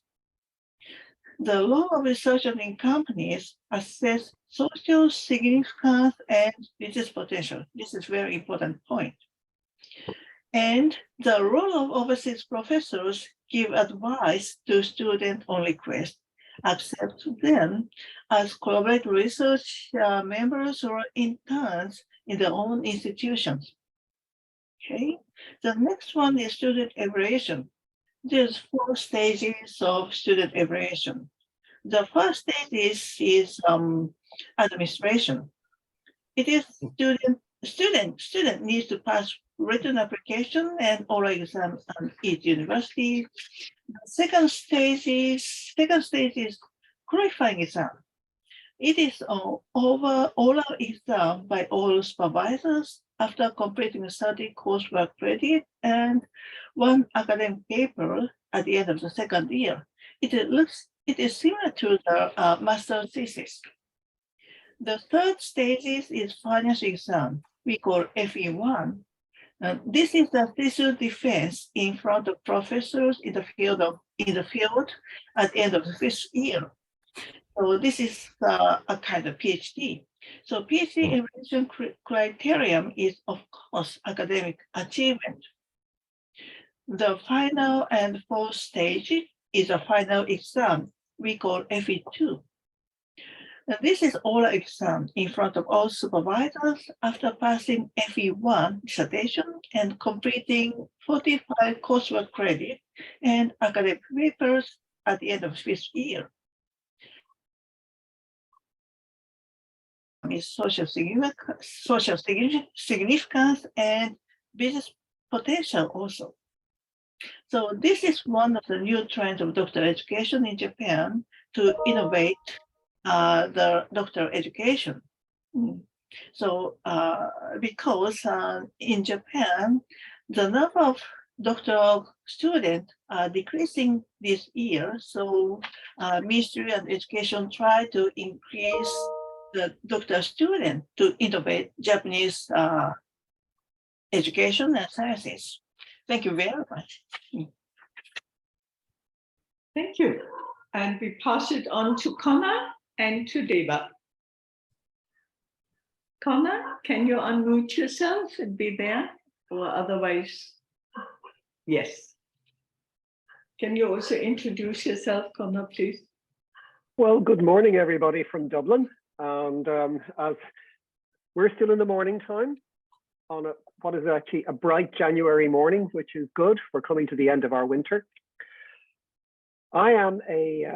The role of researchers in companies assess social significance and business potential. This is a very important point. And the role of overseas professors give advice to students on request, accept them as collaborative research members or interns in their own institutions. Okay, the next one is student evaluation. There's 4 stages of student evaluation. The first stage is administration. It is student needs to pass written application and oral exams at each university. The second stage is qualifying exam. It is an oral exam by all supervisors after completing 30 coursework credit and 1 academic paper at the end of the second year. It is similar to the master thesis. The third stage is financial exam, we call FE1. This is the thesis defense in front of professors in the field at the end of the 5th year. So this is a kind of PhD. So PhD evaluation criterion is, of course, academic achievement. The final and 4th stage is a final exam we call FE2. This is oral exam in front of all supervisors after passing FE1 dissertation and completing 45 coursework credit and academic papers at the end of 5th year. Is social significance and business potential also. So this is one of the new trends of doctoral education in Japan to innovate the doctoral education. So because in Japan, the number of doctoral students are decreasing this year, so Ministry of Education try to increase the doctoral student to innovate Japanese education and sciences. Thank you very much. Thank you. And we pass it on to Connor and to Deva. Connor, can you unmute yourself and be there? Or otherwise, yes. Can you also introduce yourself, Connor, please? Well, good morning, everybody from Dublin. And as we're still in the morning time on what is actually a bright January morning, which is good. We're coming to the end of our winter. I am a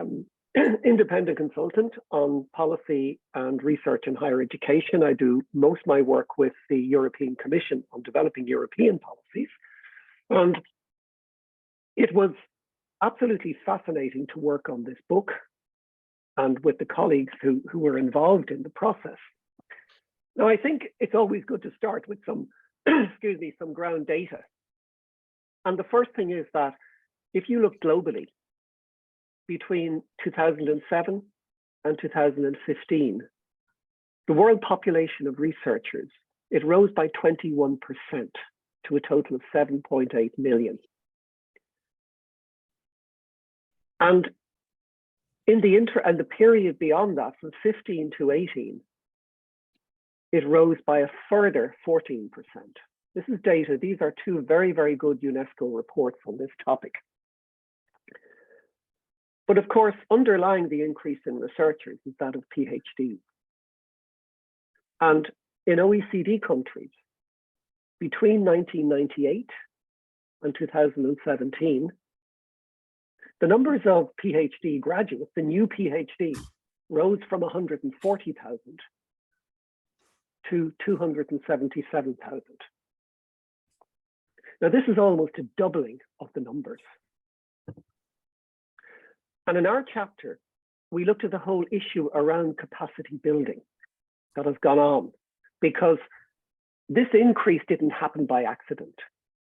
independent consultant on policy and research in higher education. I do most of my work with the European Commission on developing European policies. And it was absolutely fascinating to work on this book and with the colleagues who were involved in the process. Now, I think it's always good to start with some, excuse me, some ground data. And the first thing is that if you look globally, between 2007 and 2015, the world population of researchers, it rose by 21% to a total of 7.8 million. And in the period beyond that, from 15 to 18, it rose by a further 14%. This is data. These are two very, very good UNESCO reports on this topic. But of course, underlying the increase in researchers is that of PhDs. And in OECD countries, between 1998 and 2017, the numbers of PhD graduates, the new PhDs, rose from 140,000 to 277,000. Now, this is almost a doubling of the numbers. And in our chapter, we looked at the whole issue around capacity building that has gone on, because this increase didn't happen by accident.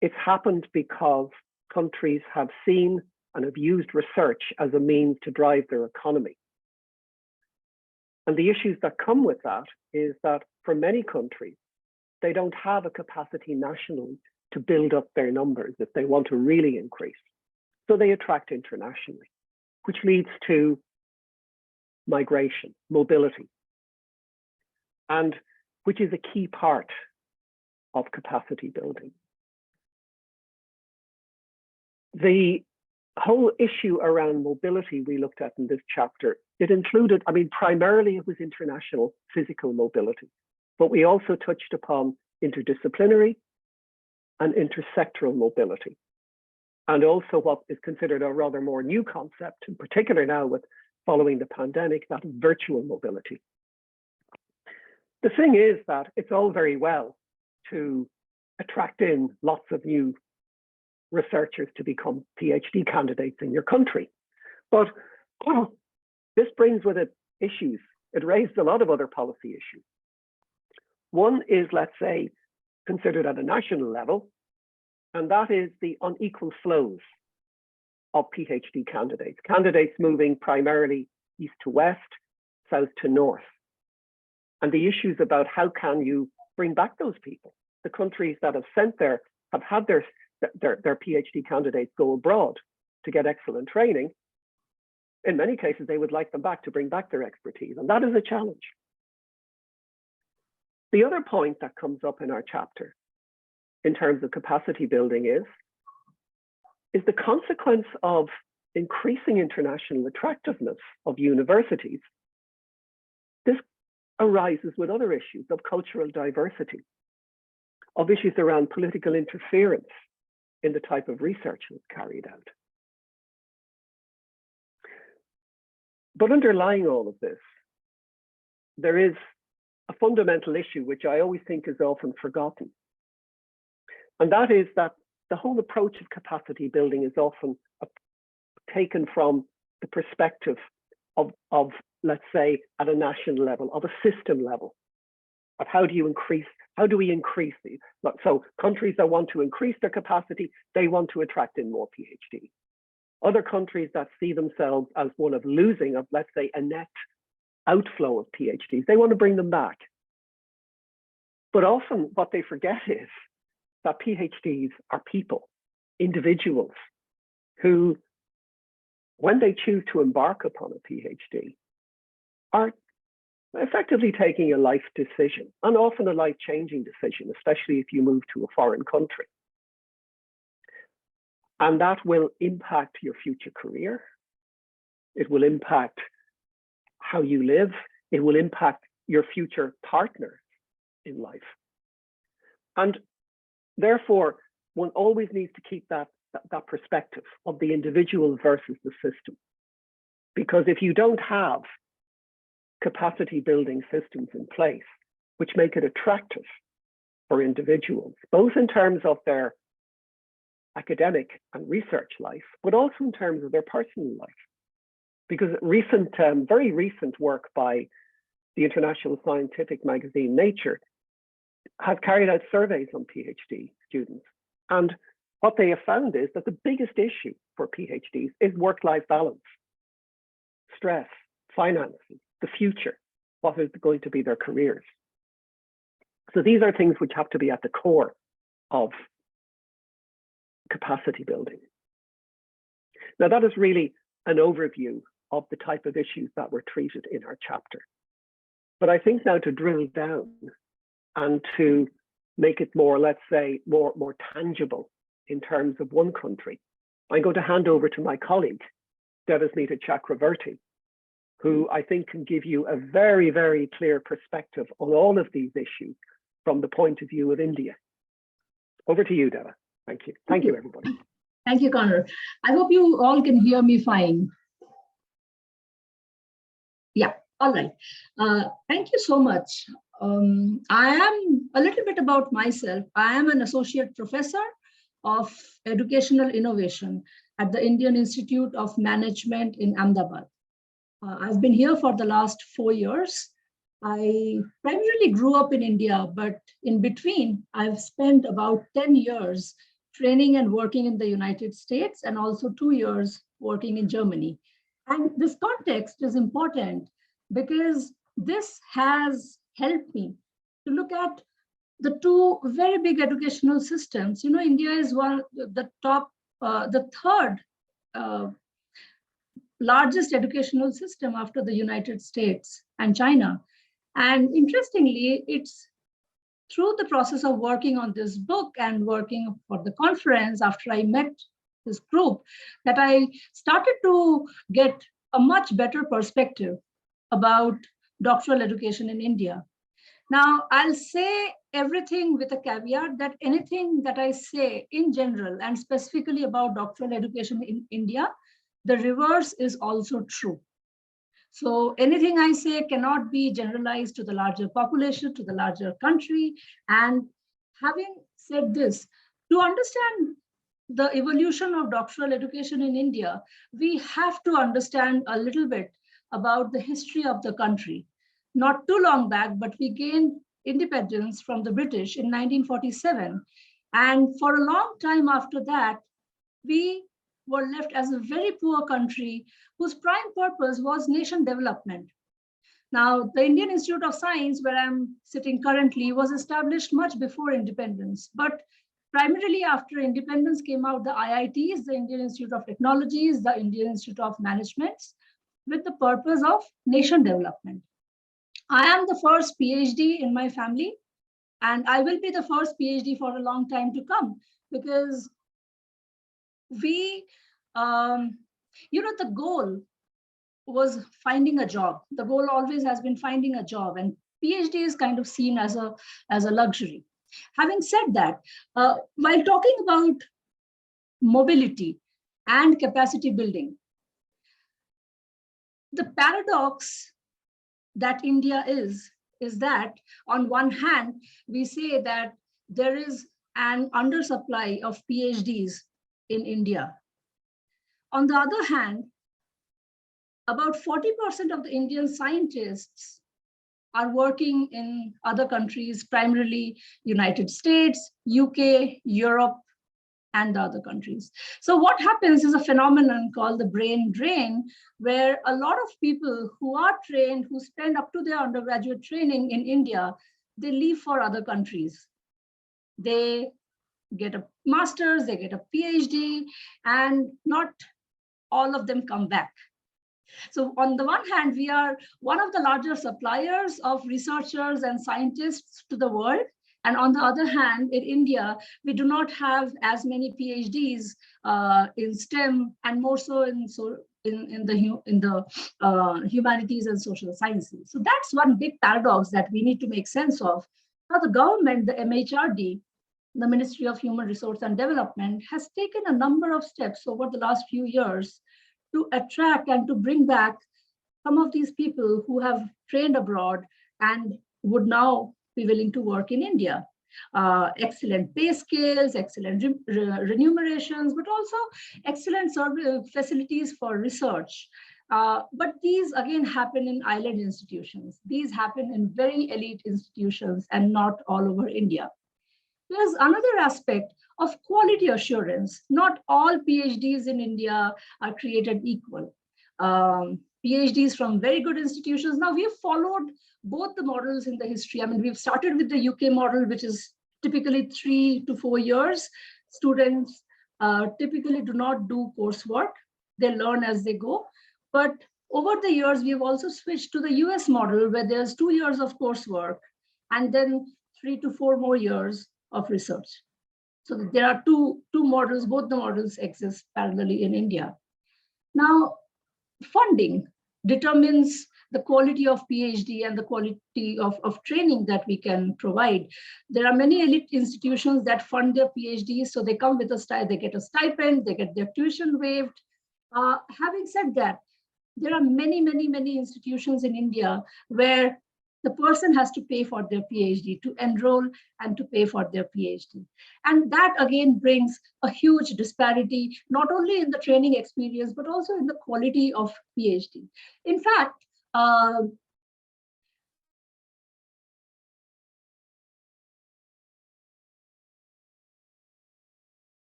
It's happened because countries have seen and have used research as a means to drive their economy. And the issues that come with that is that for many countries, they don't have a capacity nationally to build up their numbers if they want to really increase. So they attract internationally, which leads to migration, mobility, and which is a key part of capacity building. The whole issue around mobility we looked at in this chapter, it included, I mean, primarily it was international physical mobility, but we also touched upon interdisciplinary and intersectoral mobility. And also what is considered a rather more new concept, in particular now with following the pandemic, that is virtual mobility. The thing is that it's all very well to attract in lots of new researchers to become PhD candidates in your country. But this brings with it issues. It raised a lot of other policy issues. One is, let's say, considered at a national level, and that is the unequal flows of PhD candidates. Candidates moving primarily east to west, south to north. And the issues about how can you bring back those people? The countries that have had their PhD candidates go abroad to get excellent training. In many cases, they would like them back to bring back their expertise, and that is a challenge. The other point that comes up in our chapter in terms of capacity building is the consequence of increasing international attractiveness of universities. This arises with other issues of cultural diversity, of issues around political interference in the type of research that's carried out. But underlying all of this, there is a fundamental issue which I always think is often forgotten. And that is that the whole approach of capacity building is often taken from the perspective of, let's say, at a national level, of a system level, of how do we increase these? So countries that want to increase their capacity, they want to attract in more PhD. Other countries that see themselves as one of losing, of let's say a net outflow of PhDs, they want to bring them back. But often what they forget is that PhDs are people, individuals, who, when they choose to embark upon a PhD, are effectively taking a life decision, and often a life-changing decision, especially if you move to a foreign country. And that will impact your future career. It will impact how you live. It will impact your future partner in life. And therefore, one always needs to keep that perspective of the individual versus the system. Because if you don't have capacity building systems in place, which make it attractive for individuals, both in terms of their academic and research life, but also in terms of their personal life. Because very recent work by the international scientific magazine Nature has carried out surveys on PhD students. And what they have found is that the biggest issue for PhDs is work-life balance, stress, finances, the future, what is going to be their careers. So these are things which have to be at the core of capacity building. Now that is really an overview of the type of issues that were treated in our chapter. But I think now to drill down and to make it more, let's say, more tangible in terms of one country, I'm going to hand over to my colleague, Devasmita Chakravarti, who I think can give you a very, very clear perspective on all of these issues from the point of view of India. Over to you, Deva. Thank you. Thank you, everybody. Thank you, Connor. I hope you all can hear me fine. Yeah, all right. Thank you so much. I am a little bit about myself. I am an associate professor of educational innovation at the Indian Institute of Management in Ahmedabad. I've been here for the last 4 years. I primarily grew up in India, but in between, I've spent about 10 years training and working in the United States, and also 2 years working in Germany. And this context is important because this has helped me to look at the two very big educational systems. You know, India is the third largest educational system after the United States and China. And interestingly, it's through the process of working on this book and working for the conference after I met this group that I started to get a much better perspective about doctoral education in India. Now, I'll say everything with a caveat that anything that I say in general and specifically about doctoral education in India, the reverse is also true. So anything I say cannot be generalized to the larger population, to the larger country. And having said this, to understand the evolution of doctoral education in India, we have to understand a little bit about the history of the country. Not too long back, but we gained independence from the British in 1947. And for a long time after that, we were left as a very poor country whose prime purpose was nation development. Now, the Indian Institute of Science, where I'm sitting currently, was established much before independence. But primarily after independence came out the IITs, the Indian Institute of Technologies, the Indian Institute of Management, with the purpose of nation development. I am the first PhD in my family, and I will be the first PhD for a long time to come, because we, the goal was finding a job. The goal always has been finding a job, and PhD is kind of seen as a luxury. Having said that, while talking about mobility and capacity building, the paradox that India is that on one hand, we say that there is and undersupply of PhDs in India. On the other hand, about 40% of the Indian scientists are working in other countries, primarily United States, UK, Europe, and the other countries. So what happens is a phenomenon called the brain drain, where a lot of people who are trained, who spend up to their undergraduate training in India, they leave for other countries. They get a master's, they get a PhD, and not all of them come back. So on the one hand, we are one of the larger suppliers of researchers and scientists to the world. And on the other hand, in India, we do not have as many PhDs in STEM and more so in the humanities and social sciences. So that's one big paradox that we need to make sense of. Now the government, the MHRD, the Ministry of Human Resource and Development, has taken a number of steps over the last few years to attract and to bring back some of these people who have trained abroad and would now be willing to work in India. Excellent pay scales, excellent remunerations, but also excellent facilities for research. But these again happen in island institutions. These happen in very elite institutions and not all over India. There's another aspect of quality assurance. Not all PhDs in India are created equal. PhDs from very good institutions. Now we've followed both the models in the history. I mean, we've started with the UK model, which is typically 3 to 4 years. Students typically do not do coursework. They learn as they go. But over the years, we've also switched to the US model, where there's 2 years of coursework and then 3 to 4 more years of research. So there are two models, both the models exist parallelly in India. Now, funding determines the quality of PhD and the quality of training that we can provide. There are many elite institutions that fund their PhDs, so they come with they get a stipend, they get their tuition waived. Having said that, there are many institutions in India where the person has to pay for their PhD, to enroll and to pay for their PhD. And that again brings a huge disparity, not only in the training experience, but also in the quality of PhD. In fact,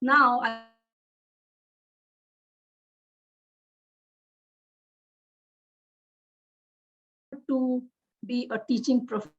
now to be a teaching professor.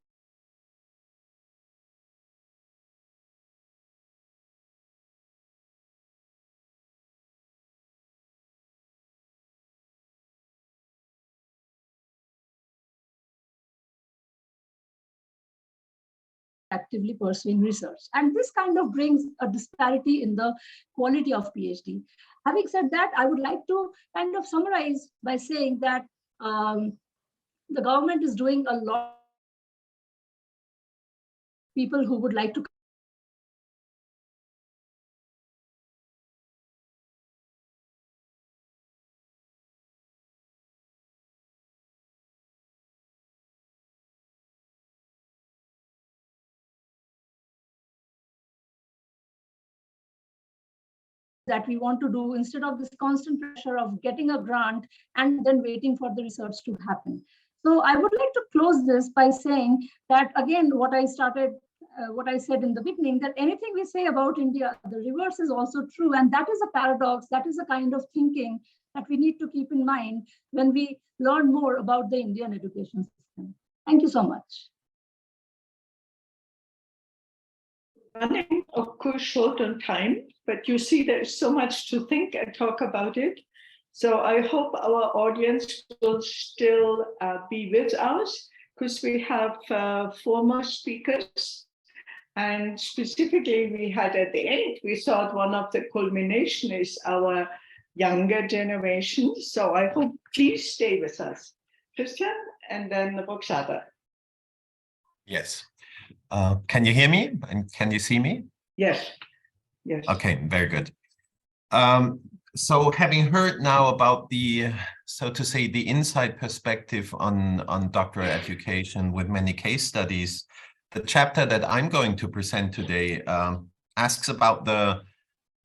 Actively pursuing research. And this kind of brings a disparity in the quality of PhD. Having said that, I would like to kind of summarize by saying that the government is doing a lot. People who would like to that we want to do instead of this constant pressure of getting a grant and then waiting for the research to happen. So I would like to close this by saying that, again, what I said in the beginning, that anything we say about India, the reverse is also true. And that is a paradox. That is a kind of thinking that we need to keep in mind when we learn more about the Indian education system. Thank you so much. Running, of course, short on time, but you see there's so much to think and talk about it. So I hope our audience will still be with us, because we have 4 more speakers. And specifically, we had at the end, we thought one of the culmination is our younger generation. So I hope, please stay with us. Christian, and then Roxana. Yes. Can you hear me and can you see me? Yes. Yes. Okay, very good. So having heard now about the, so to say, the inside perspective on doctoral education with many case studies, the chapter that I'm going to present today asks about the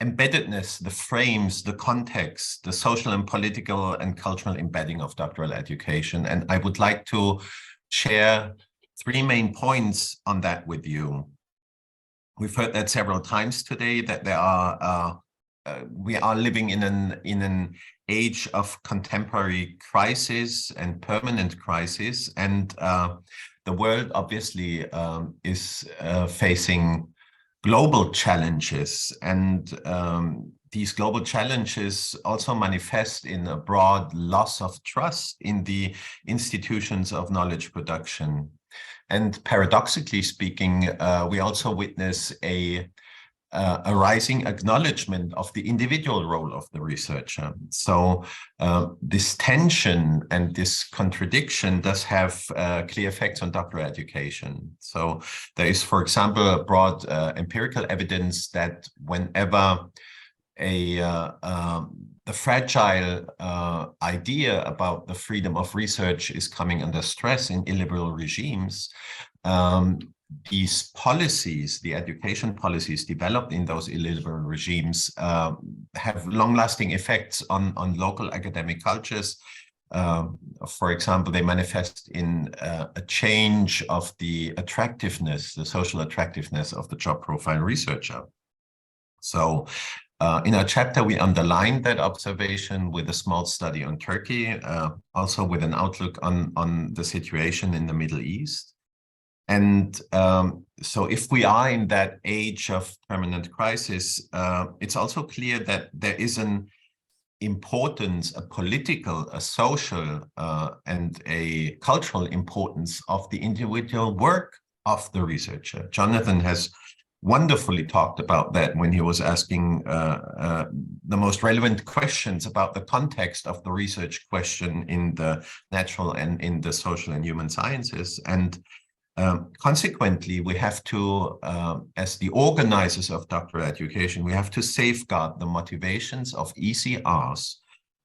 embeddedness, the frames, the context, the social and political and cultural embedding of doctoral education. And I would like to share 3 main points on that with you. We've heard that several times today, that there are we are living in an age of contemporary crisis and permanent crisis, and the world obviously is facing global challenges, and these global challenges also manifest in a broad loss of trust in the institutions of knowledge production. And paradoxically speaking, we also witness a rising acknowledgement of the individual role of the researcher. So this tension and this contradiction does have clear effects on doctoral education. So there is, for example, broad empirical evidence that whenever the fragile idea about the freedom of research is coming under stress in illiberal regimes, these policies, the education policies developed in those illiberal regimes, have long-lasting effects on local academic cultures. For example, they manifest in a change of the attractiveness, the social attractiveness of the job profile researcher. So in our chapter, we underlined that observation with a small study on Turkey, also with an outlook on the situation in the Middle East. And so if we are in that age of permanent crisis, it's also clear that there is an importance, a political, a social, and a cultural importance of the individual work of the researcher. Jonathan has wonderfully talked about that when he was asking the most relevant questions about the context of the research question in the natural and in the social and human sciences. And consequently, we have to, as the organizers of doctoral education, we have to safeguard the motivations of ECRs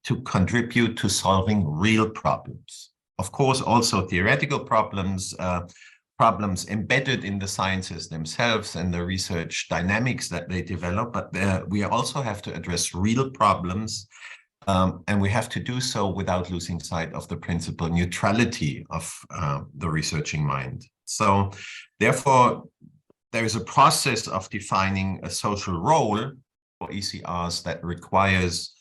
to contribute to solving real problems. Of course, also theoretical problems, problems embedded in the sciences themselves and the research dynamics that they develop, but we also have to address real problems, and we have to do so without losing sight of the principal neutrality of the researching mind. So therefore, there is a process of defining a social role for ECRs that requires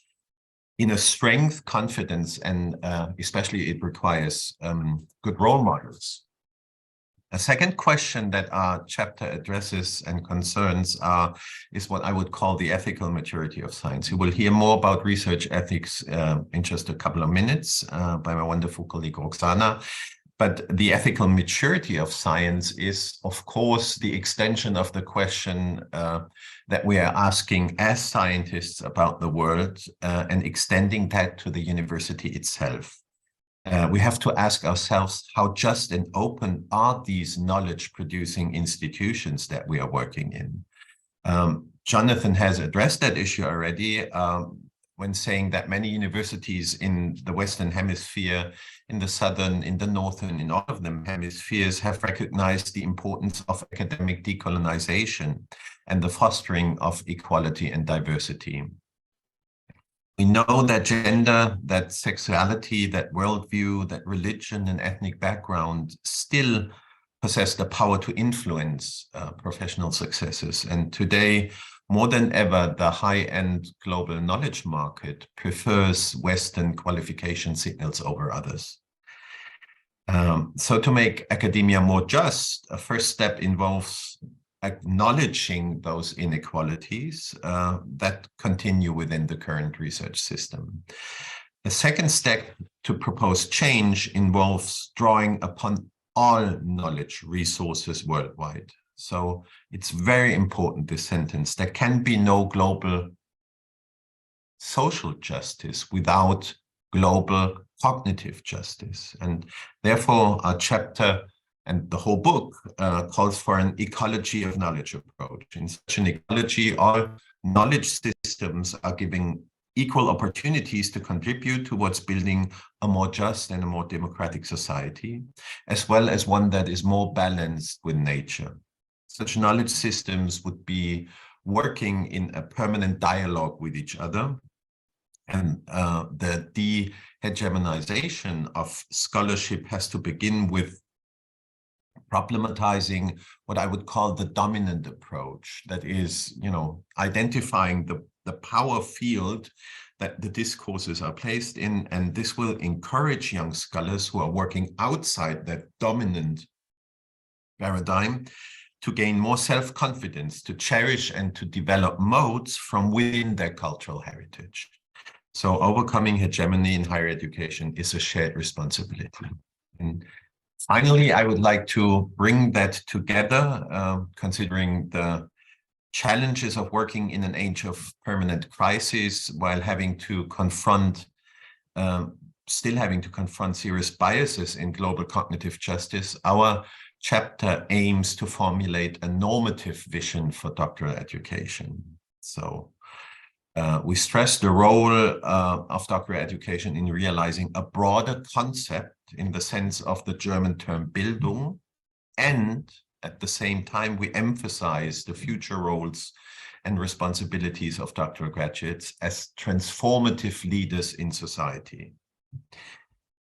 inner strength, confidence, and especially it requires good role models. A second question that our chapter addresses and concerns is what I would call the ethical maturity of science. You will hear more about research ethics in just a couple of minutes by my wonderful colleague Roxana. But the ethical maturity of science is, of course, the extension of the question that we are asking as scientists about the world and extending that to the university itself. We have to ask ourselves, how just and open are these knowledge-producing institutions that we are working in? Jonathan has addressed that issue already when saying that many universities in the Western Hemisphere, in the Southern, in the Northern, in all of them hemispheres have recognized the importance of academic decolonization and the fostering of equality and diversity. We know that gender, that sexuality, that worldview, that religion and ethnic background still possess the power to influence professional successes. And today, more than ever, the high-end global knowledge market prefers Western qualification signals over others. So to make academia more just, a first step involves acknowledging those inequalities that continue within the current research system. The second step to propose change involves drawing upon all knowledge resources worldwide. So it's very important, this sentence. There can be no global social justice without global cognitive justice. And therefore, our chapter and the whole book calls for an ecology of knowledge approach. In such an ecology, all knowledge systems are giving equal opportunities to contribute towards building a more just and a more democratic society, as well as one that is more balanced with nature. Such knowledge systems would be working in a permanent dialogue with each other, and the de-hegemonization of scholarship has to begin with problematizing what I would call the dominant approach, that is, identifying the power field that the discourses are placed in, and this will encourage young scholars who are working outside that dominant paradigm to gain more self-confidence, to cherish and to develop modes from within their cultural heritage. So overcoming hegemony in higher education is a shared responsibility. And finally, I would like to bring that together, considering the challenges of working in an age of permanent crisis while having to confront, still having to confront serious biases in global cognitive justice. Our chapter aims to formulate a normative vision for doctoral education. So we stress the role of doctoral education in realizing a broader concept in the sense of the German term Bildung, and at the same time, we emphasize the future roles and responsibilities of doctoral graduates as transformative leaders in society.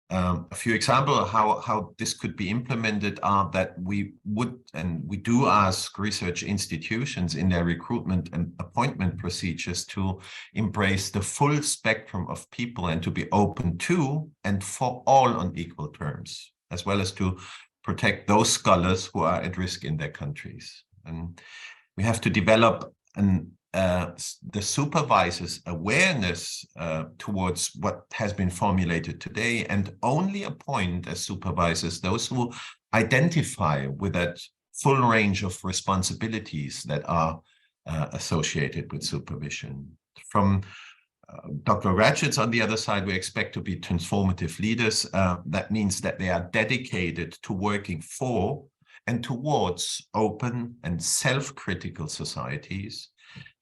A few examples of how this could be implemented are that we would, and we do ask research institutions in their recruitment and appointment procedures to embrace the full spectrum of people and to be open to and for all on equal terms, as well as to protect those scholars who are at risk in their countries. And we have to develop the supervisor's awareness towards what has been formulated today, and only appoint as supervisors those who identify with that full range of responsibilities that are associated with supervision. From doctoral graduates, on the other side, we expect to be transformative leaders. That means that they are dedicated to working for and towards open and self-critical societies,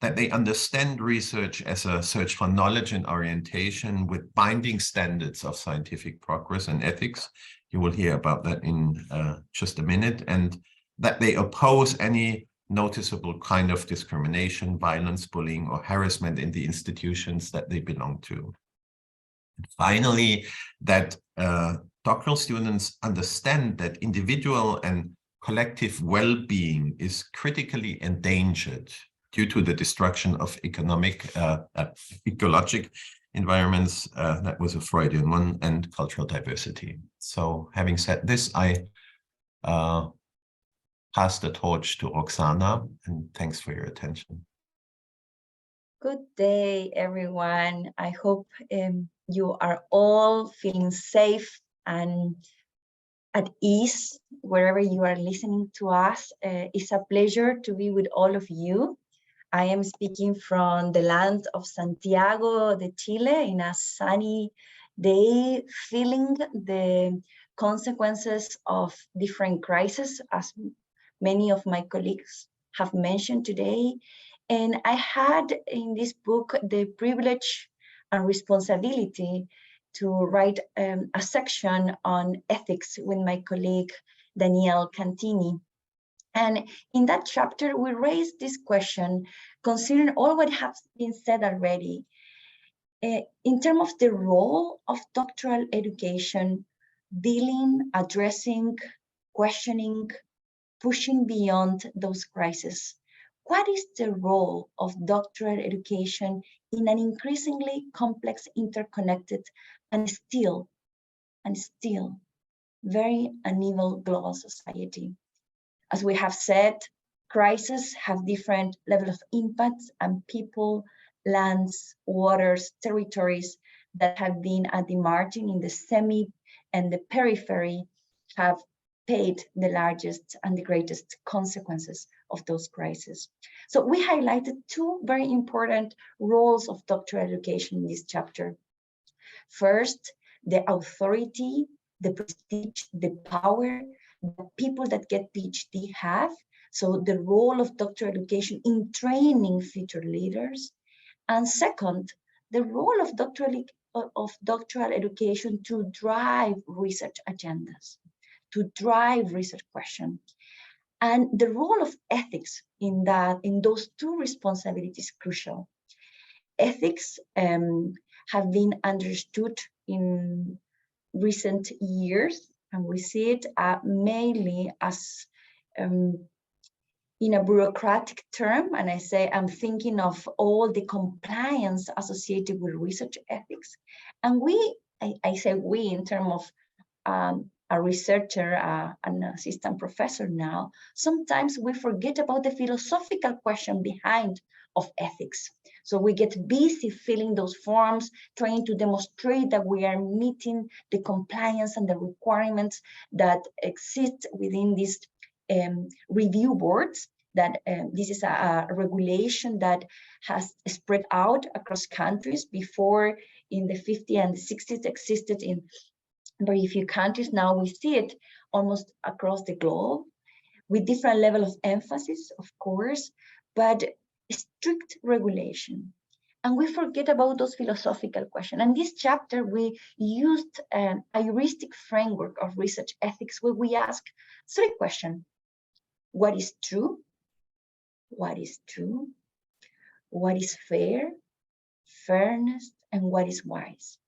that they understand research as a search for knowledge and orientation with binding standards of scientific progress and ethics. You will hear about that in just a minute, and that they oppose any noticeable kind of discrimination, violence, bullying, or harassment in the institutions that they belong to. And finally, that doctoral students understand that individual and collective well-being is critically endangered due to the destruction of ecologic environments, that was a Freudian one, and cultural diversity. So having said this, I pass the torch to Oksana, and thanks for your attention. Good day, everyone. I hope you are all feeling safe and at ease wherever you are listening to us. It's a pleasure to be with all of you. I am speaking from the land of Santiago de Chile in a sunny day, feeling the consequences of different crises, as many of my colleagues have mentioned today. And I had in this book the privilege and responsibility to write a section on ethics with my colleague, Danielle Cantini. And in that chapter, we raised this question, considering all what has been said already, in terms of the role of doctoral education, dealing, addressing, questioning, pushing beyond those crises. What is the role of doctoral education in an increasingly complex, interconnected, and still very uneven global society? As we have said, crises have different levels of impacts, and people, lands, waters, territories that have been at the margin in the semi and the periphery have paid the largest and the greatest consequences of those crises. So we highlighted two very important roles of doctoral education in this chapter. First, the authority, the prestige, the power that people that get PhD have. So the role of doctoral education in training future leaders. And second, the role of doctoral education to drive research agendas, to drive research questions. And the role of ethics in those two responsibilities is crucial. Ethics have been understood in recent years, and we see it mainly as in a bureaucratic term, and I say I'm thinking of all the compliance associated with research ethics. And I say we in terms of a researcher, an assistant professor now, sometimes we forget about the philosophical question behind of ethics. So we get busy filling those forms, trying to demonstrate that we are meeting the compliance and the requirements that exist within these review boards, that this is a regulation that has spread out across countries. Before, in the 50s and the 60s, existed in very few countries. Now we see it almost across the globe with different level of emphasis, of course, but strict regulation. And we forget about those philosophical questions. And this chapter, we used a heuristic framework of research ethics where we ask 3 questions. What is true? What is true? What is fair? Fairness? And what is wise?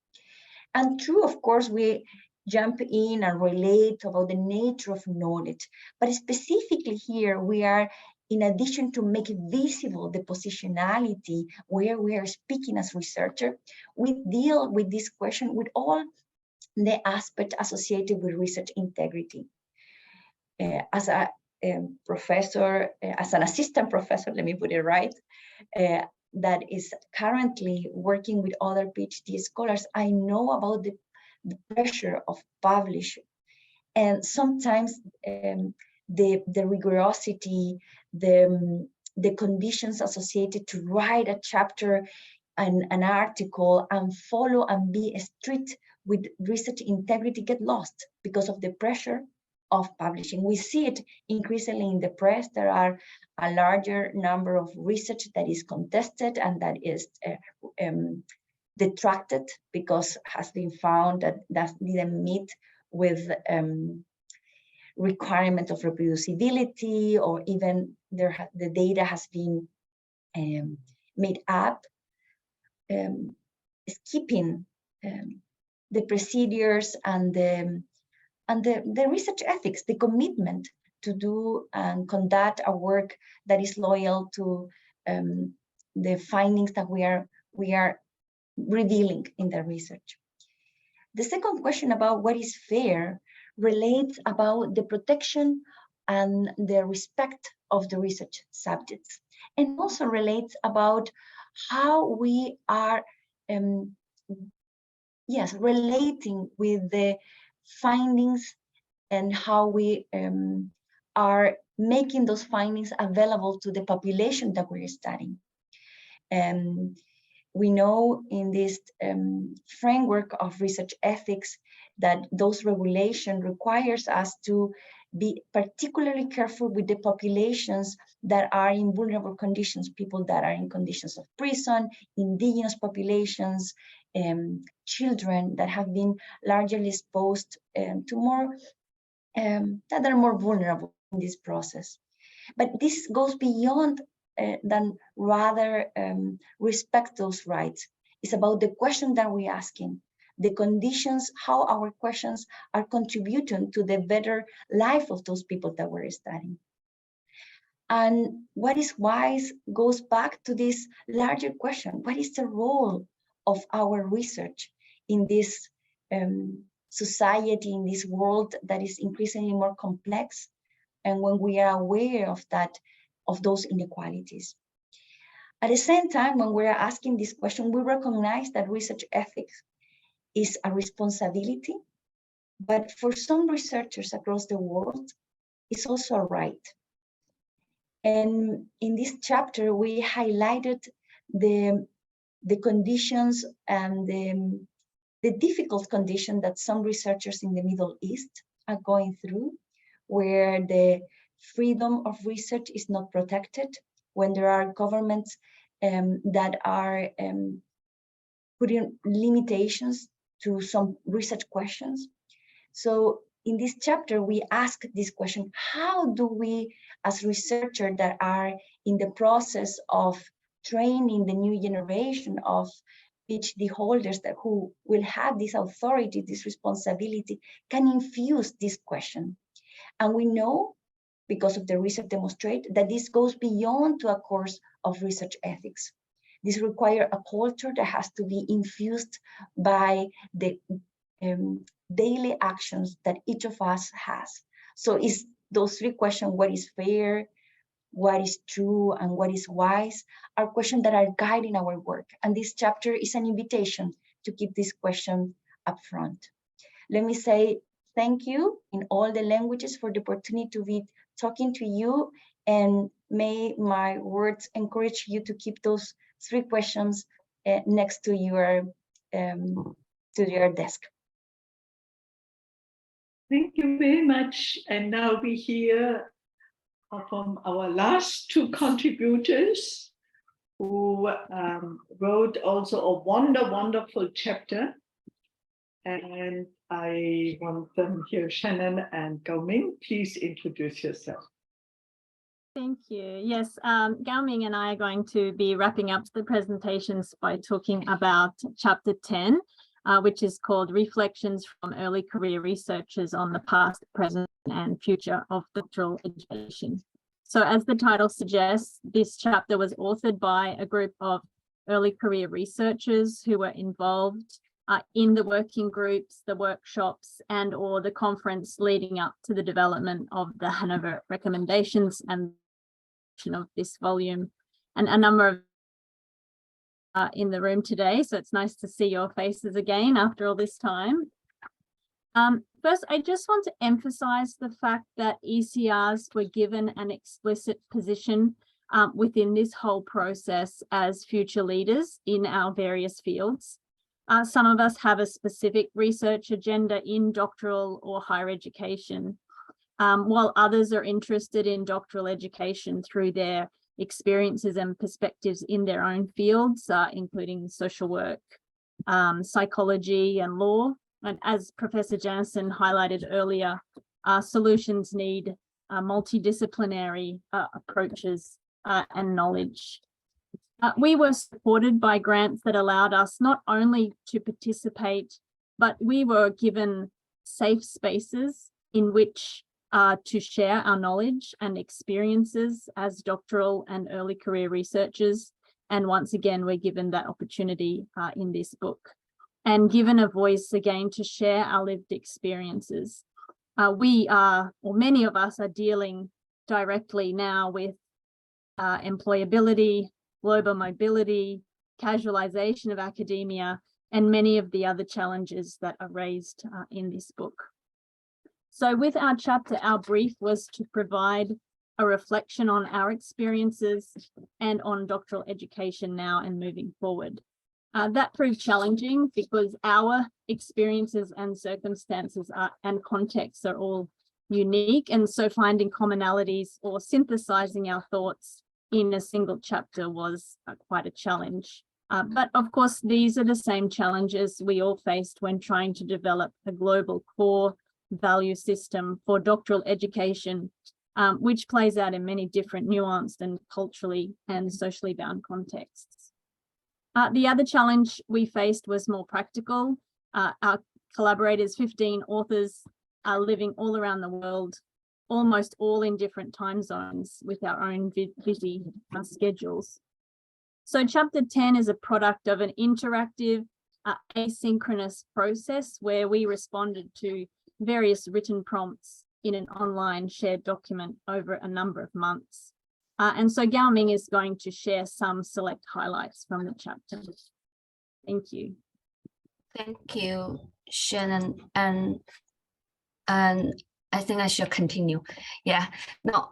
And true, of course, we jump in and relate about the nature of knowledge. But specifically here, we are, in addition to make visible the positionality where we are speaking as researcher, we deal with this question with all the aspects associated with research integrity. As a professor, as an assistant professor, let me put it right, that is currently working with other PhD scholars, I know about the pressure of publishing. And sometimes the rigorosity, the conditions associated to write a chapter and an article and follow and be strict with research integrity get lost because of the pressure of publishing. We see it increasingly in the press. There are a larger number of research that is contested and that is detracted because has been found that didn't meet with requirement of reproducibility, or even the data has been made up, skipping the procedures and the research ethics, the commitment to do and conduct a work that is loyal to the findings that we are revealing in the research. The second question about what is fair relates about the protection and the respect of the research subjects, and also relates about how we are relating with the findings and how we are making those findings available to the population that we're studying. We know in this framework of research ethics that those regulation requires us to be particularly careful with the populations that are in vulnerable conditions, people that are in conditions of prison, indigenous populations, children that have been largely exposed to more, that are more vulnerable in this process. But this goes beyond than rather respect those rights. It's about the question that we're asking, the conditions, how our questions are contributing to the better life of those people that we're studying. And what is wise goes back to this larger question. What is the role of our research in this society, in this world that is increasingly more complex? And when we are aware of that, of those inequalities. At the same time, when we're asking this question, we recognize that research ethics is a responsibility, but for some researchers across the world, it's also a right. And in this chapter, we highlighted the conditions and the difficult condition that some researchers in the Middle East are going through, where the freedom of research is not protected, when there are governments that are putting limitations to some research questions. So in this chapter, we ask this question: how do we, as researchers that are in the process of training the new generation of PhD holders that who will have this authority, this responsibility, can infuse this question? And we know, because of the research demonstrate, that this goes beyond to a course of research ethics. This requires a culture that has to be infused by the daily actions that each of us has. So it's those three questions: what is fair, what is true, and what is wise, are questions that are guiding our work. And this chapter is an invitation to keep this question up front. Let me say thank you in all the languages for the opportunity to be talking to you, and may my words encourage you to keep those three questions next to your desk. Thank you very much. And now we hear from our last two contributors who wrote also a wonderful chapter. And I want them here, Shannon and Gao Ming. Please introduce yourself. Thank you. Yes, Gao Ming and I are going to be wrapping up the presentations by talking about chapter 10, which is called Reflections from Early Career Researchers on the Past, Present and Future of Doctoral Education. So as the title suggests, this chapter was authored by a group of early career researchers who were involved in the working groups, the workshops, and or the conference leading up to the development of the Hanover recommendations and of this volume. And a number of in the room today, so it's nice to see your faces again after all this time. First, I just want to emphasize the fact that ECRs were given an explicit position within this whole process as future leaders in our various fields. Some of us have a specific research agenda in doctoral or higher education, while others are interested in doctoral education through their experiences and perspectives in their own fields, including social work, psychology and law. And as Professor Jansen highlighted earlier, solutions need multidisciplinary approaches and knowledge. We were supported by grants that allowed us not only to participate, but we were given safe spaces in which to share our knowledge and experiences as doctoral and early career researchers. And once again, we're given that opportunity in this book, and given a voice again to share our lived experiences. We are, or many of us are dealing directly now with employability, global mobility, casualization of academia, and many of the other challenges that are raised in this book. So with our chapter, our brief was to provide a reflection on our experiences and on doctoral education now and moving forward. That proved challenging because our experiences and circumstances and contexts are all unique, and so finding commonalities or synthesizing our thoughts in a single chapter was quite a challenge. But of course, these are the same challenges we all faced when trying to develop a global core value system for doctoral education, which plays out in many different nuanced and culturally and socially bound contexts. The other challenge we faced was more practical. Our collaborators, 15 authors, are living all around the world, almost all in different time zones with our own busy schedules. So chapter 10 is a product of an interactive, asynchronous process where we responded to various written prompts in an online shared document over a number of months. And so Gao Ming is going to share some select highlights from the chapter. Thank you. Thank you, Shannon. And I think I should continue. Yeah, no,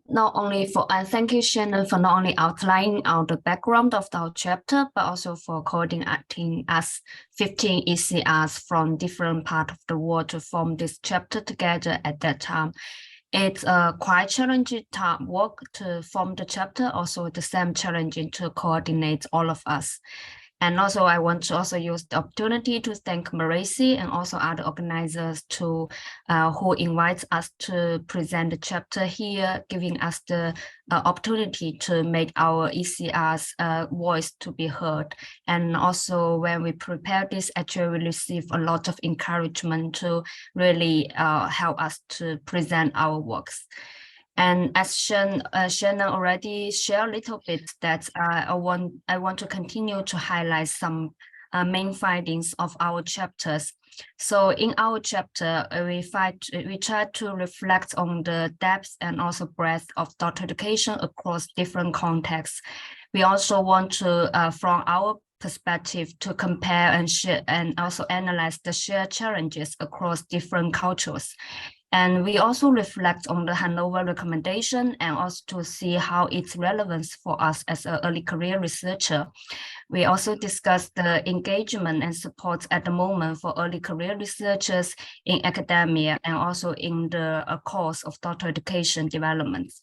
not only for, thank you, Shannon, for not only outlining the background of our chapter, but also for coordinating us 15 ECRs from different parts of the world to form this chapter together at that time. It's quite challenging work to form the chapter, also the same challenging to coordinate all of us. And also, I want to also use the opportunity to thank Marisi and also other organizers who invite us to present the chapter here, giving us the opportunity to make our ECR's voice to be heard. And also, when we prepare this, actually we receive a lot of encouragement to really help us to present our works. And as Shannon already shared a little bit, that I want to continue to highlight some main findings of our chapters. So in our chapter, we try to reflect on the depth and also breadth of doctoral education across different contexts. We also want to, from our perspective, to compare and share and also analyze the shared challenges across different cultures. And we also reflect on the Hanover recommendation and also to see how it's relevant for us as an early career researcher. We also discuss the engagement and support at the moment for early career researchers in academia and also in the course of doctoral education development.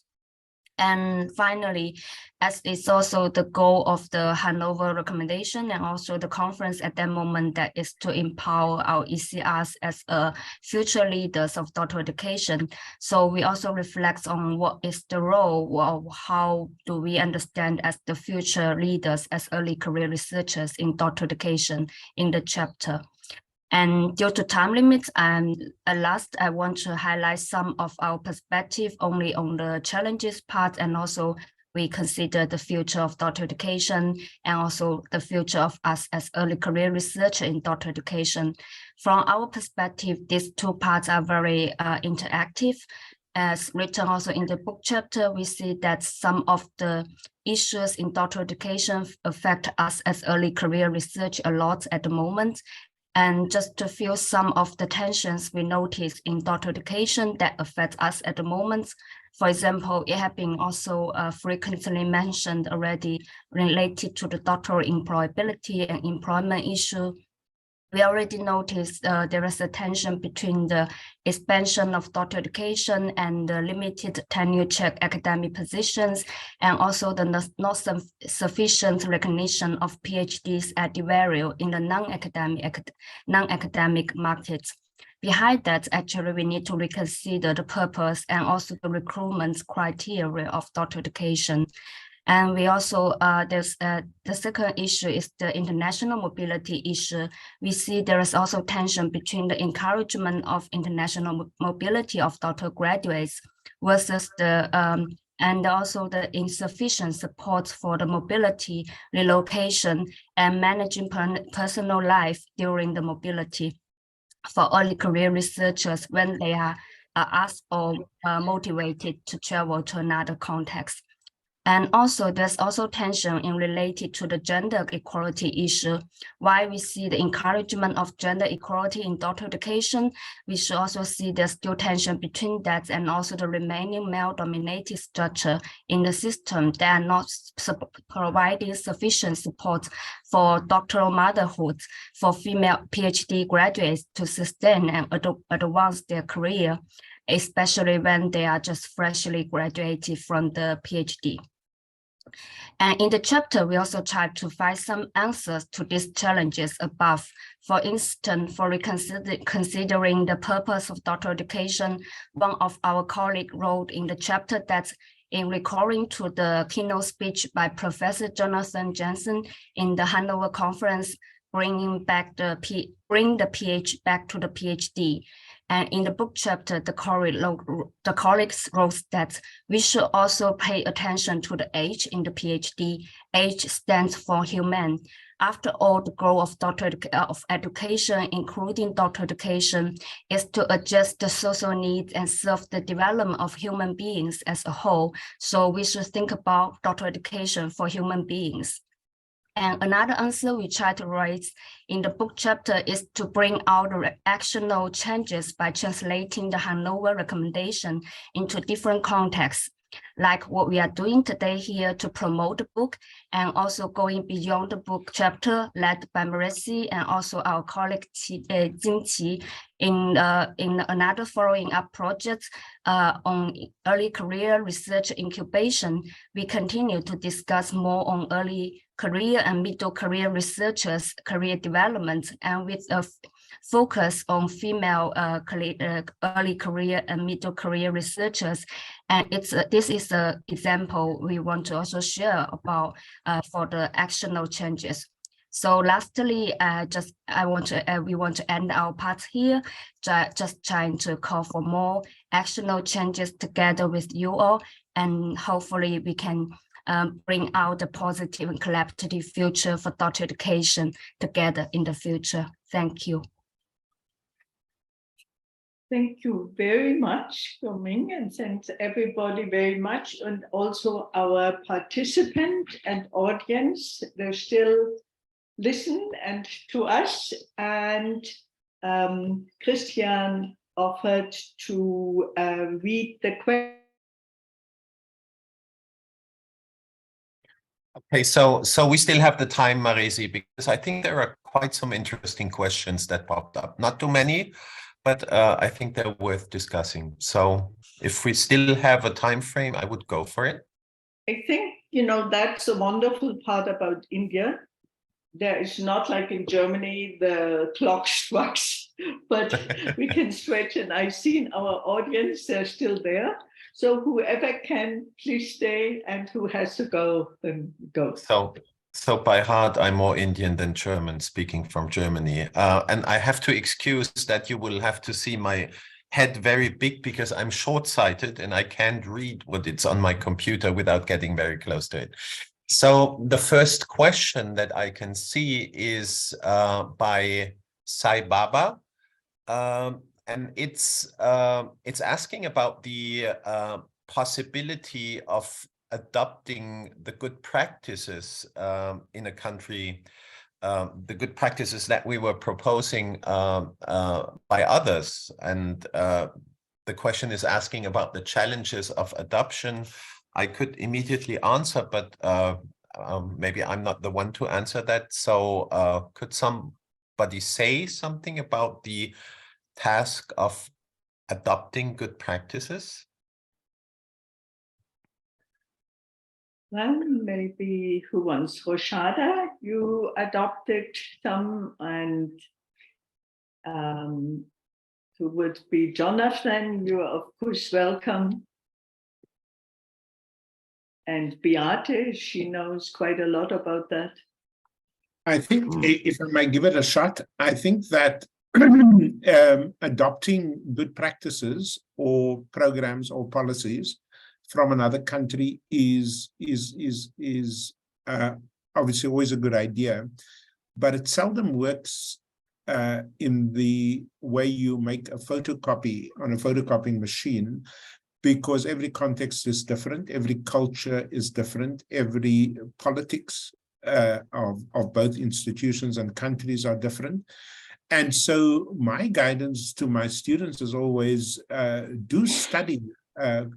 And finally, as it's also the goal of the Hanover recommendation and also the conference at that moment, that is to empower our ECRs as future leaders of doctoral education. So we also reflect on what is the role, of how do we understand as the future leaders as early career researchers in doctoral education in the chapter. And due to time limits, at last, I want to highlight some of our perspective only on the challenges part, and also we consider the future of doctoral education and also the future of us as early career researcher in doctoral education. From our perspective, these two parts are very interactive. As written also in the book chapter, we see that some of the issues in doctoral education affect us as early career research a lot at the moment. And just to feel some of the tensions we notice in doctoral education that affect us at the moment. For example, it has been also frequently mentioned already related to the doctoral employability and employment issue. We already noticed there is a tension between the expansion of doctoral education and the limited tenure-check academic positions, and also the not sufficient recognition of PhDs at the value in the non-academic markets. Behind that, actually, we need to reconsider the purpose and also the recruitment criteria of doctoral education. And we also, the second issue is the international mobility issue. We see there is also tension between the encouragement of international mobility of doctoral graduates versus the, and also the insufficient support for the mobility, relocation, and managing personal life during the mobility for early career researchers when they are asked or motivated to travel to another context. And also, there's also tension in related to the gender equality issue. While we see the encouragement of gender equality in doctoral education, we should also see there's still tension between that and also the remaining male-dominated structure in the system that are not providing sufficient support for doctoral motherhood for female PhD graduates to sustain and advance their career, especially when they are just freshly graduated from the PhD. And in the chapter, we also try to find some answers to these challenges above. For instance, for considering the purpose of doctoral education, one of our colleagues wrote in the chapter that in recalling to the keynote speech by Professor Jonathan Jensen in the Hanover conference, bring the PH back to the PhD. And in the book chapter, the colleagues wrote that we should also pay attention to the H in the PhD. H stands for human. After all, the goal of education, including doctoral education, is to adjust the social needs and serve the development of human beings as a whole. So we should think about doctoral education for human beings. And another answer we try to raise in the book chapter is to bring out the actionable changes by translating the Hanover recommendation into different contexts. like what we are doing today here to promote the book, and also going beyond the book chapter led by Marisi and also our colleague Jing Qi in another following up project on early career research incubation. We continue to discuss more on early career and middle career researchers' career development, and with a focus on female early career and middle career researchers. And this is an example we want to also share about for the actional changes. So lastly, we want to end our part here, just trying to call for more actional changes together with you all, and hopefully we can bring out a positive and collaborative future for doctoral education together in the future. Thank you. Thank you very much, Ming, and thanks everybody very much, and also our participant and audience. They're still listening and to us, and Christian offered to read the question. Okay, so we still have the time, Marisi, because I think there are quite some interesting questions that popped up. Not too many, but I think they're worth discussing. So if we still have a time frame, I would go for it. I think, that's a wonderful part about India. There is not like in Germany, the clock strikes, but we can stretch, and I've seen our audience, they're still there. So whoever can, please stay, and who has to go, then go. So by heart, I'm more Indian than German, speaking from Germany. And I have to excuse that you will have to see my head very big because I'm short-sighted and I can't read what it's on my computer without getting very close to it. So the first question that I can see is by Sai Baba. And it's asking about the possibility of adopting the good practices in a country, the good practices that we were proposing by others. And the question is asking about the challenges of adoption. I could immediately answer, but maybe I'm not the one to answer that. So could somebody say something about the task of adopting good practices? Well, maybe who wants? Roshada, you adopted some, and who would be Jonathan? You are of course welcome. And Beate, she knows quite a lot about that. I think if I might give it a shot, I think that adopting good practices or programs or policies from another country is obviously always a good idea, but it seldom works in the way you make a photocopy on a photocopying machine, because every context is different, every culture is different, every politics of both institutions and countries are different. And so my guidance to my students is always do study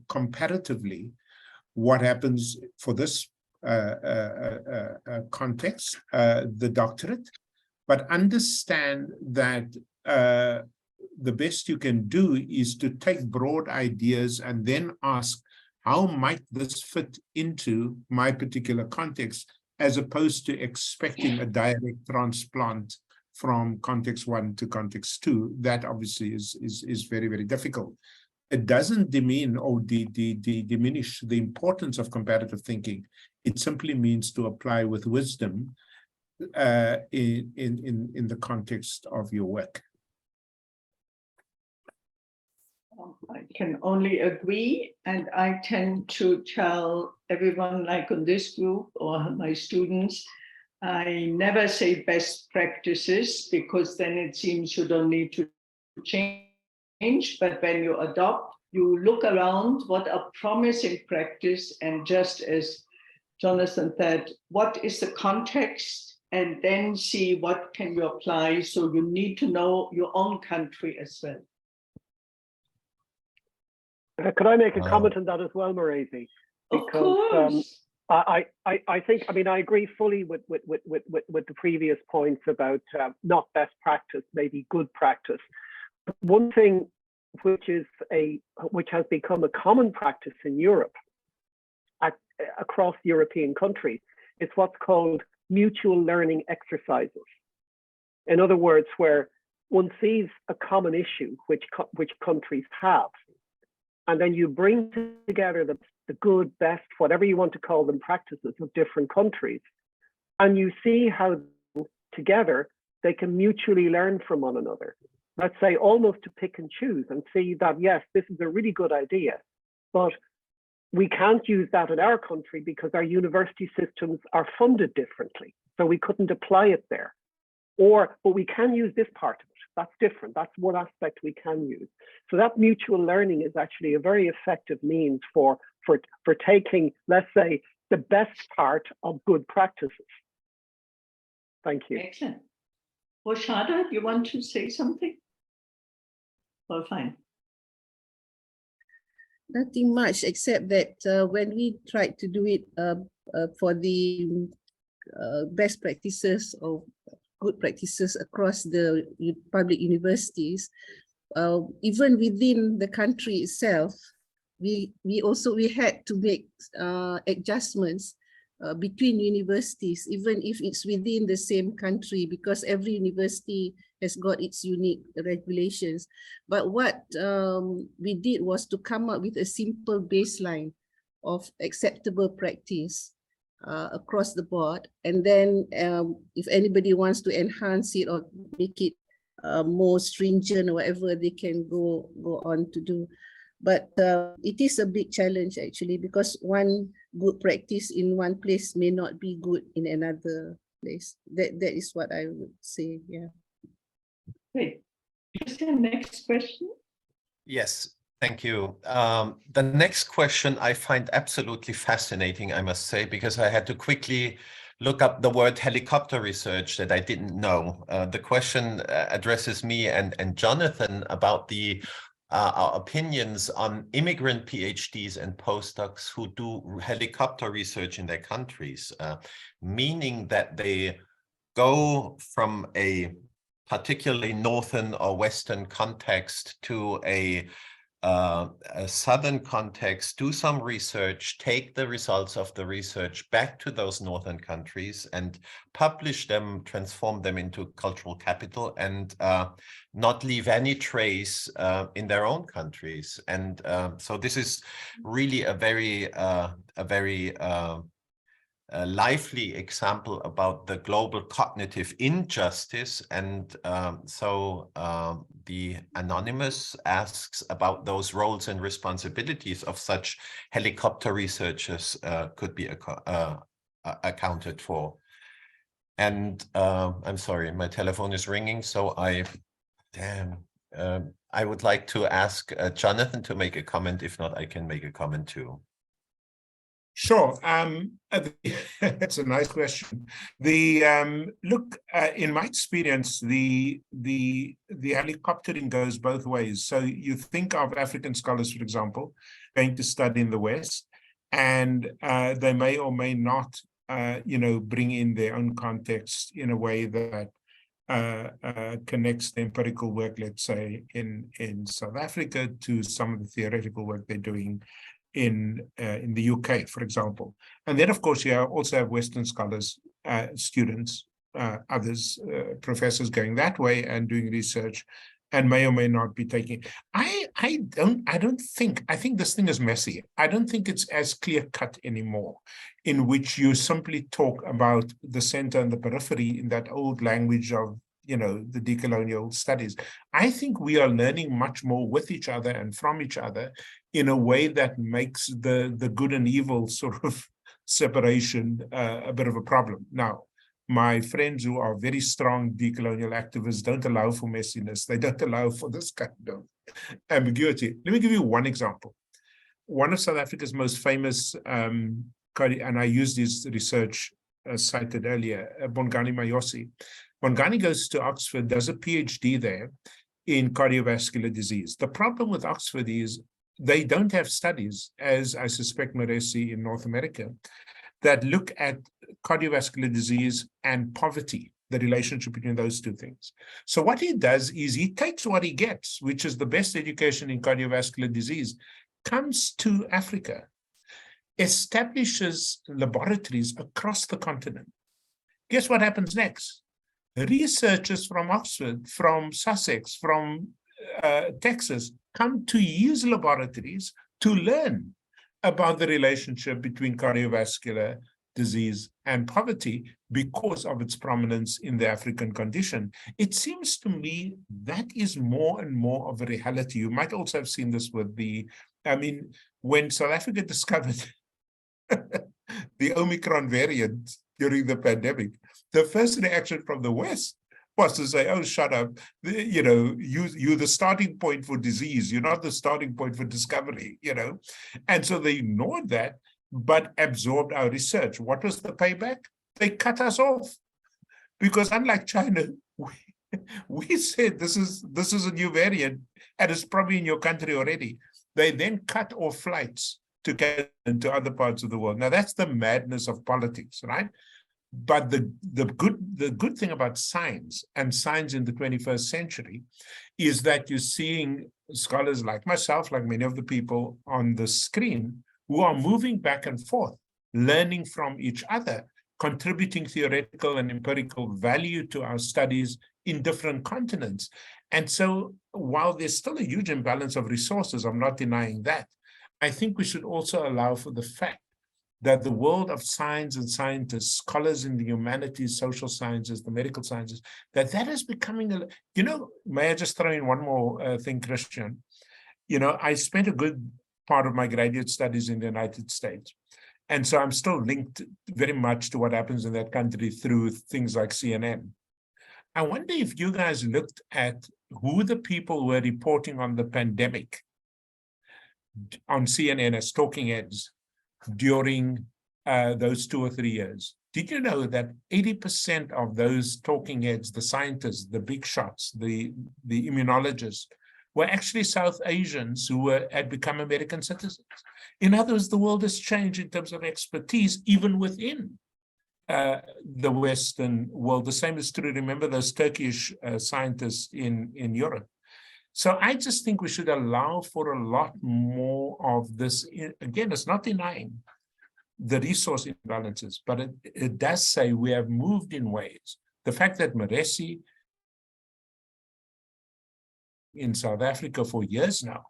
comparatively what happens for this context, the doctorate, but understand that the best you can do is to take broad ideas and then ask, how might this fit into my particular context, as opposed to expecting a direct transplant from context 1 to context 2. That obviously is very, very difficult. It doesn't demean or diminish the importance of comparative thinking. It simply means to apply with wisdom in the context of your work. I can only agree, and I tend to tell everyone, like on this group or my students, I never say best practices, because then it seems you don't need to change. But when you adopt, you look around what are promising practice, and just as Jonathan said, what is the context, and then see what can you apply. So you need to know your own country as well. Could I make a comment on that as well, Marisi? Of course. I think, I mean, I agree fully with the previous points about not best practice, maybe good practice. But one thing which has become a common practice in Europe across European countries is what's called mutual learning exercises. In other words, where one sees a common issue which countries have, and then you bring together the good, best, whatever you want to call them, practices of different countries, and you see how together they can mutually learn from one another. Let's say almost to pick and choose and see that, yes, this is a really good idea, but we can't use that in our country because our university systems are funded differently. So we couldn't apply it there. But we can use this part of it. That's different. That's one aspect we can use. So that mutual learning is actually a very effective means for taking, let's say, the best part of good practices. Thank you. Excellent. Roshada, you want to say something? Well, fine. Nothing much except that when we tried to do it for the best practices or good practices across the public universities, even within the country itself, we had to make adjustments between universities, even if it's within the same country, because every university has got its unique regulations. But what we did was to come up with a simple baseline of acceptable practice across the board. And then if anybody wants to enhance it or make it more stringent or whatever, they can go on to do. But it is a big challenge actually, because one good practice in one place may not be good in another place. That is what I would say, yeah. Great. Christian, next question. Yes, thank you. The next question I find absolutely fascinating, I must say, because I had to quickly look up the word helicopter research that I didn't know. The question addresses me and Jonathan about our opinions on immigrant PhDs and postdocs who do helicopter research in their countries, meaning that they go from a particularly northern or western context to a southern context, do some research, take the results of the research back to those northern countries and publish them, transform them into cultural capital, and not leave any trace in their own countries. And so this is really a very lively example about the global cognitive injustice. And so the anonymous asks about those roles and responsibilities of such helicopter researchers could be accounted for. And I'm sorry, my telephone is ringing, so I would like to ask Jonathan to make a comment. If not, I can make a comment too. Sure. That's a nice question. Look, in my experience, the helicoptering goes both ways. So you think of African scholars, for example, going to study in the West, and they may or may not, bring in their own context in a way that connects the empirical work, let's say, in South Africa to some of the theoretical work they're doing in the UK, for example. And then, of course, you also have Western scholars, students, others, professors going that way and doing research, and may or may not be taking. I think this thing is messy. I don't think it's as clear-cut anymore, in which you simply talk about the center and the periphery in that old language of the decolonial studies. I think we are learning much more with each other and from each other in a way that makes the good and evil sort of separation a bit of a problem. Now, my friends who are very strong decolonial activists don't allow for messiness. They don't allow for this kind of ambiguity. Let me give you one example. One of South Africa's most famous, and I used his research cited earlier, Bongani Mayosi. Bongani goes to Oxford, does a PhD there in cardiovascular disease. The problem with Oxford is they don't have studies, as I suspect Maresi in North America, that look at cardiovascular disease and poverty, the relationship between those two things. So what he does is he takes what he gets, which is the best education in cardiovascular disease, comes to Africa, establishes laboratories across the continent. Guess what happens next? Researchers from Oxford, from Sussex, from Texas come to his laboratories to learn about the relationship between cardiovascular disease and poverty because of its prominence in the African condition. It seems to me that is more and more of a reality. You might also have seen this with when South Africa discovered the Omicron variant during the pandemic, the first reaction from the West was to say, oh, shut up, you're the starting point for disease, you're not the starting point for discovery, And so they ignored that, but absorbed our research. What was the payback? They cut us off. Because unlike China, we said this is a new variant, and it's probably in your country already. They then cut off flights to get into other parts of the world. Now, that's the madness of politics, right? But the good thing about science and science in the 21st century is that you're seeing scholars like myself, like many of the people on the screen, who are moving back and forth, learning from each other, contributing theoretical and empirical value to our studies in different continents. And so while there's still a huge imbalance of resources, I'm not denying that, I think we should also allow for the fact that the world of science and scientists, scholars in the humanities, social sciences, the medical sciences, that is becoming may I just throw in one more thing, Christian? I spent a good part of my graduate studies in the United States. And so I'm still linked very much to what happens in that country through things like CNN. I wonder if you guys looked at who the people were reporting on the pandemic on CNN as talking heads during those 2 or 3 years. Did you know that 80% of those talking heads, the scientists, the big shots, the immunologists, were actually South Asians who had become American citizens? In other words, the world has changed in terms of expertise, even within the Western world. The same is true. Remember those Turkish scientists in Europe. So I just think we should allow for a lot more of this. Again, it's not denying the resource imbalances, but it does say we have moved in ways. The fact that Maresi in South Africa for years now,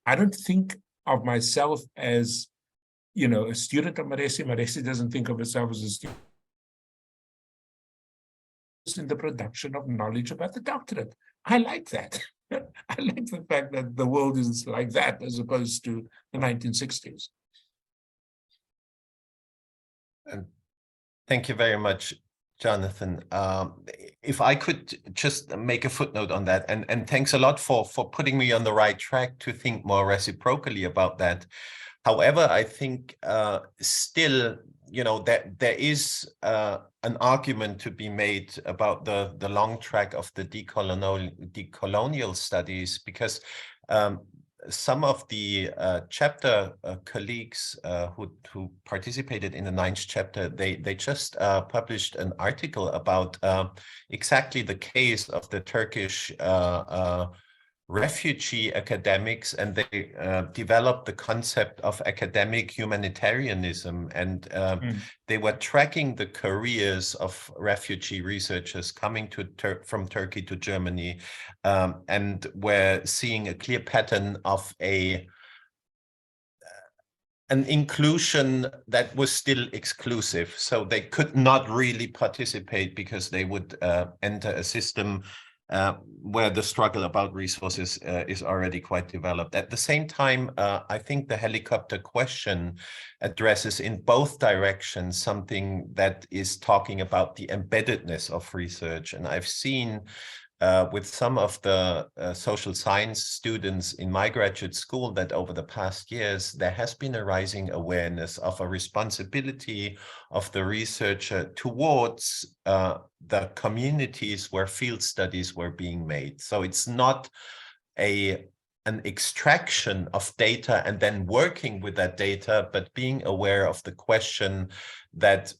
I don't think of myself as, a student of Maresi. Maresi doesn't think of herself as a student in the production of knowledge about the doctorate. I like that. I like the fact that the world is like that as opposed to the 1960s. Thank you very much, Jonathan. If I could just make a footnote on that, and thanks a lot for putting me on the right track to think more reciprocally about that. However, I think still, that there is an argument to be made about the long track of the decolonial studies, because some of the chapter colleagues who participated in the 9th chapter, they just published an article about exactly the case of the Turkish refugee academics, and they developed the concept of academic humanitarianism, and they were tracking the careers of refugee researchers coming from Turkey to Germany, and were seeing a clear pattern of an inclusion that was still exclusive. So they could not really participate because they would enter a system where the struggle about resources is already quite developed. At the same time, I think the helicopter question addresses in both directions something that is talking about the embeddedness of research. And I've seen with some of the social science students in my graduate school that over the past years, there has been a rising awareness of a responsibility of the researcher towards the communities where field studies were being made. So it's not an an extraction of data and then working with that data, but being aware of the question that,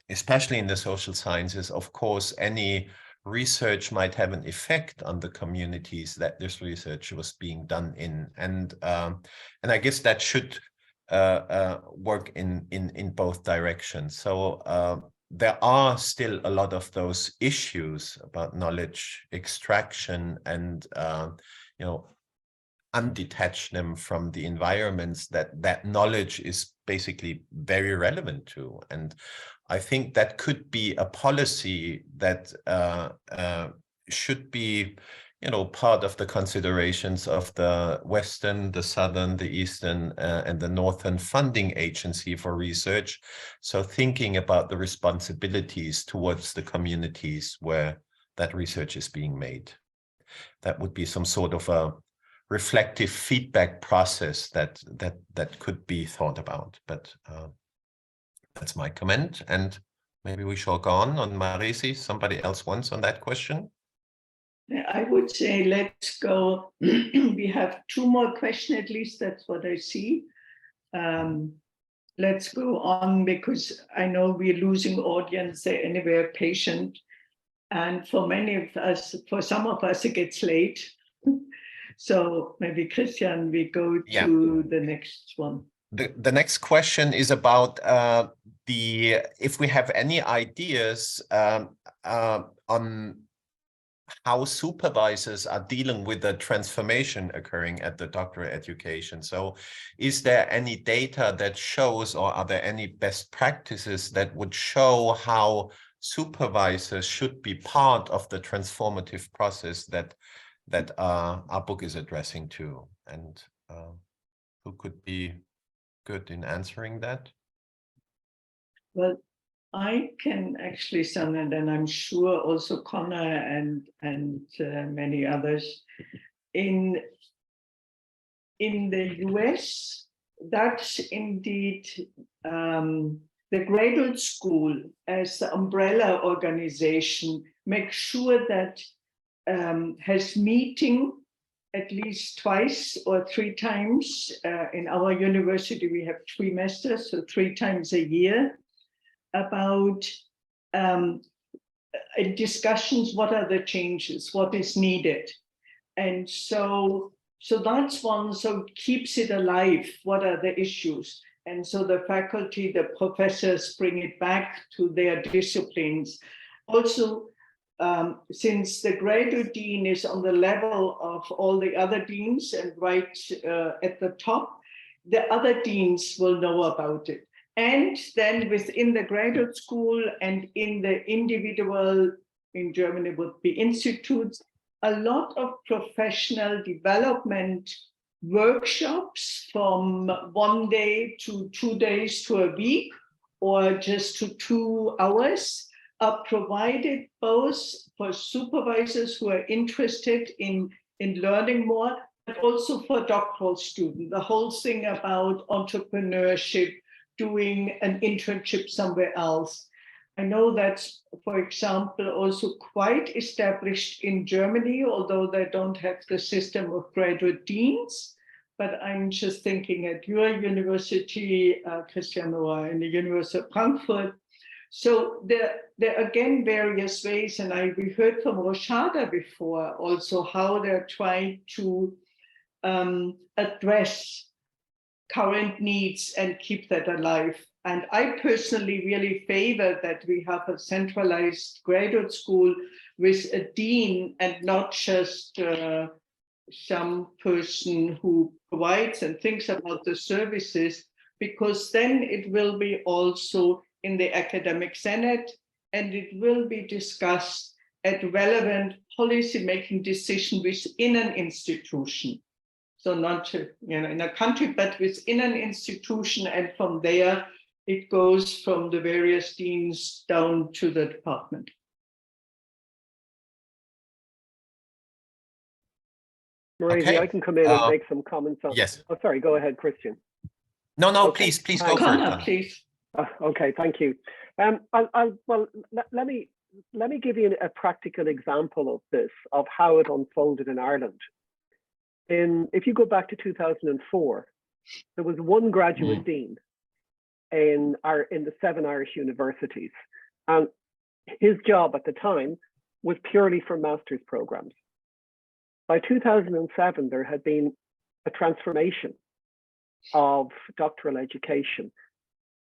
especially in the social sciences, of course, any research might have an effect on the communities that this research was being done in. And I guess that should work in both directions. So there are still a lot of those issues about knowledge extraction and you know, undetach them from the environments that knowledge is basically very relevant to. And I think that could be a policy that should be, you know, part of the considerations of the Western, the Southern, the Eastern, and the Northern funding agency for research. So thinking about the responsibilities towards the communities where that research is being made. That would be some sort of a reflective feedback process that could be thought about. But that's my comment, and maybe we shall go on Marisi. Somebody else wants on that question? I would say let's go. We have 2 more questions at least, that's what I see. Let's go on, because I know we're losing audience. They're anywhere patient. And for many of us, for some of us, it gets late. So maybe Christian, we go to the next one. The next question is about if we have any ideas on how supervisors are dealing with the transformation occurring at the doctoral education. So is there any data that shows, or are there any best practices that would show how supervisors should be part of the transformative process that our book is addressing to? And who could be good in answering that? Well, I can actually, Sanand, and I'm sure also Connor and many others in the US. That's indeed the graduate school as the umbrella organization makes sure that has meeting at least twice or 3 times. In our university, we have trimesters, so 3 times a year, about discussions, what are the changes, what is needed. And so that's one, so it keeps it alive, what are the issues. And so the faculty, the professors bring it back to their disciplines. Also, since the graduate dean is on the level of all the other deans and right at the top, the other deans will know about it. And then within the graduate school and in the individual, in Germany would be institutes, a lot of professional development workshops from 1 day to 2 days to a week, or just to 2 hours, are provided both for supervisors who are interested in learning more, but also for doctoral students. The whole thing about entrepreneurship, doing an internship somewhere else. I know that's, for example, also quite established in Germany, although they don't have the system of graduate deans. But I'm just thinking at your university, Christian, or in the University of Frankfurt. So there are again various ways, and we heard from Roshada before also how they're trying to address current needs and keep that alive. And I personally really favor that we have a centralized graduate school with a dean and not just some person who provides and thinks about the services, because then it will be also in the academic senate and it will be discussed at relevant policy-making decision within an institution. So not in a country, but within an institution, and from there it goes from the various deans down to the department. Marisi, Okay. I can come in and make some comments on. Yes. Oh, sorry. Go ahead, Christian. No, Okay. please go for it. Please. Okay, thank you. Let me give you a practical example of this, of how it unfolded in Ireland. if you go back to 2004, there was one graduate dean in the 7 Irish universities, and his job at the time was purely for master's programs. By 2007, there had been a transformation of doctoral education,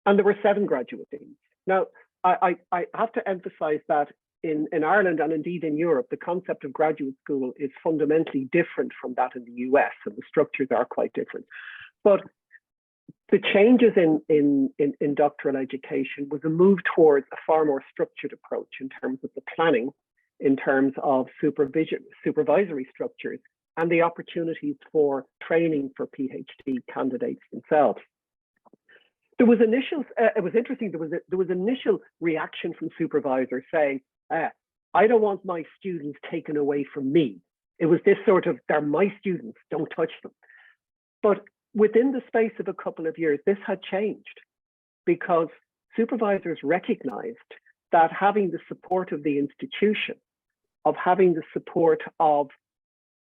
and there were 7 graduate deans. Now, I have to emphasize that in Ireland and indeed in Europe, the concept of graduate school is fundamentally different from that in the US, and the structures are quite different. But the changes in doctoral education was a move towards a far more structured approach in terms of the planning, in terms of supervisory structures, and the opportunities for training for PhD candidates themselves. There was it was interesting, there was initial reaction from supervisors saying, I don't want my students taken away from me. It was this sort of, they're my students, don't touch them. But within the space of a couple of years, this had changed because supervisors recognized that having the support of the institution, of having the support of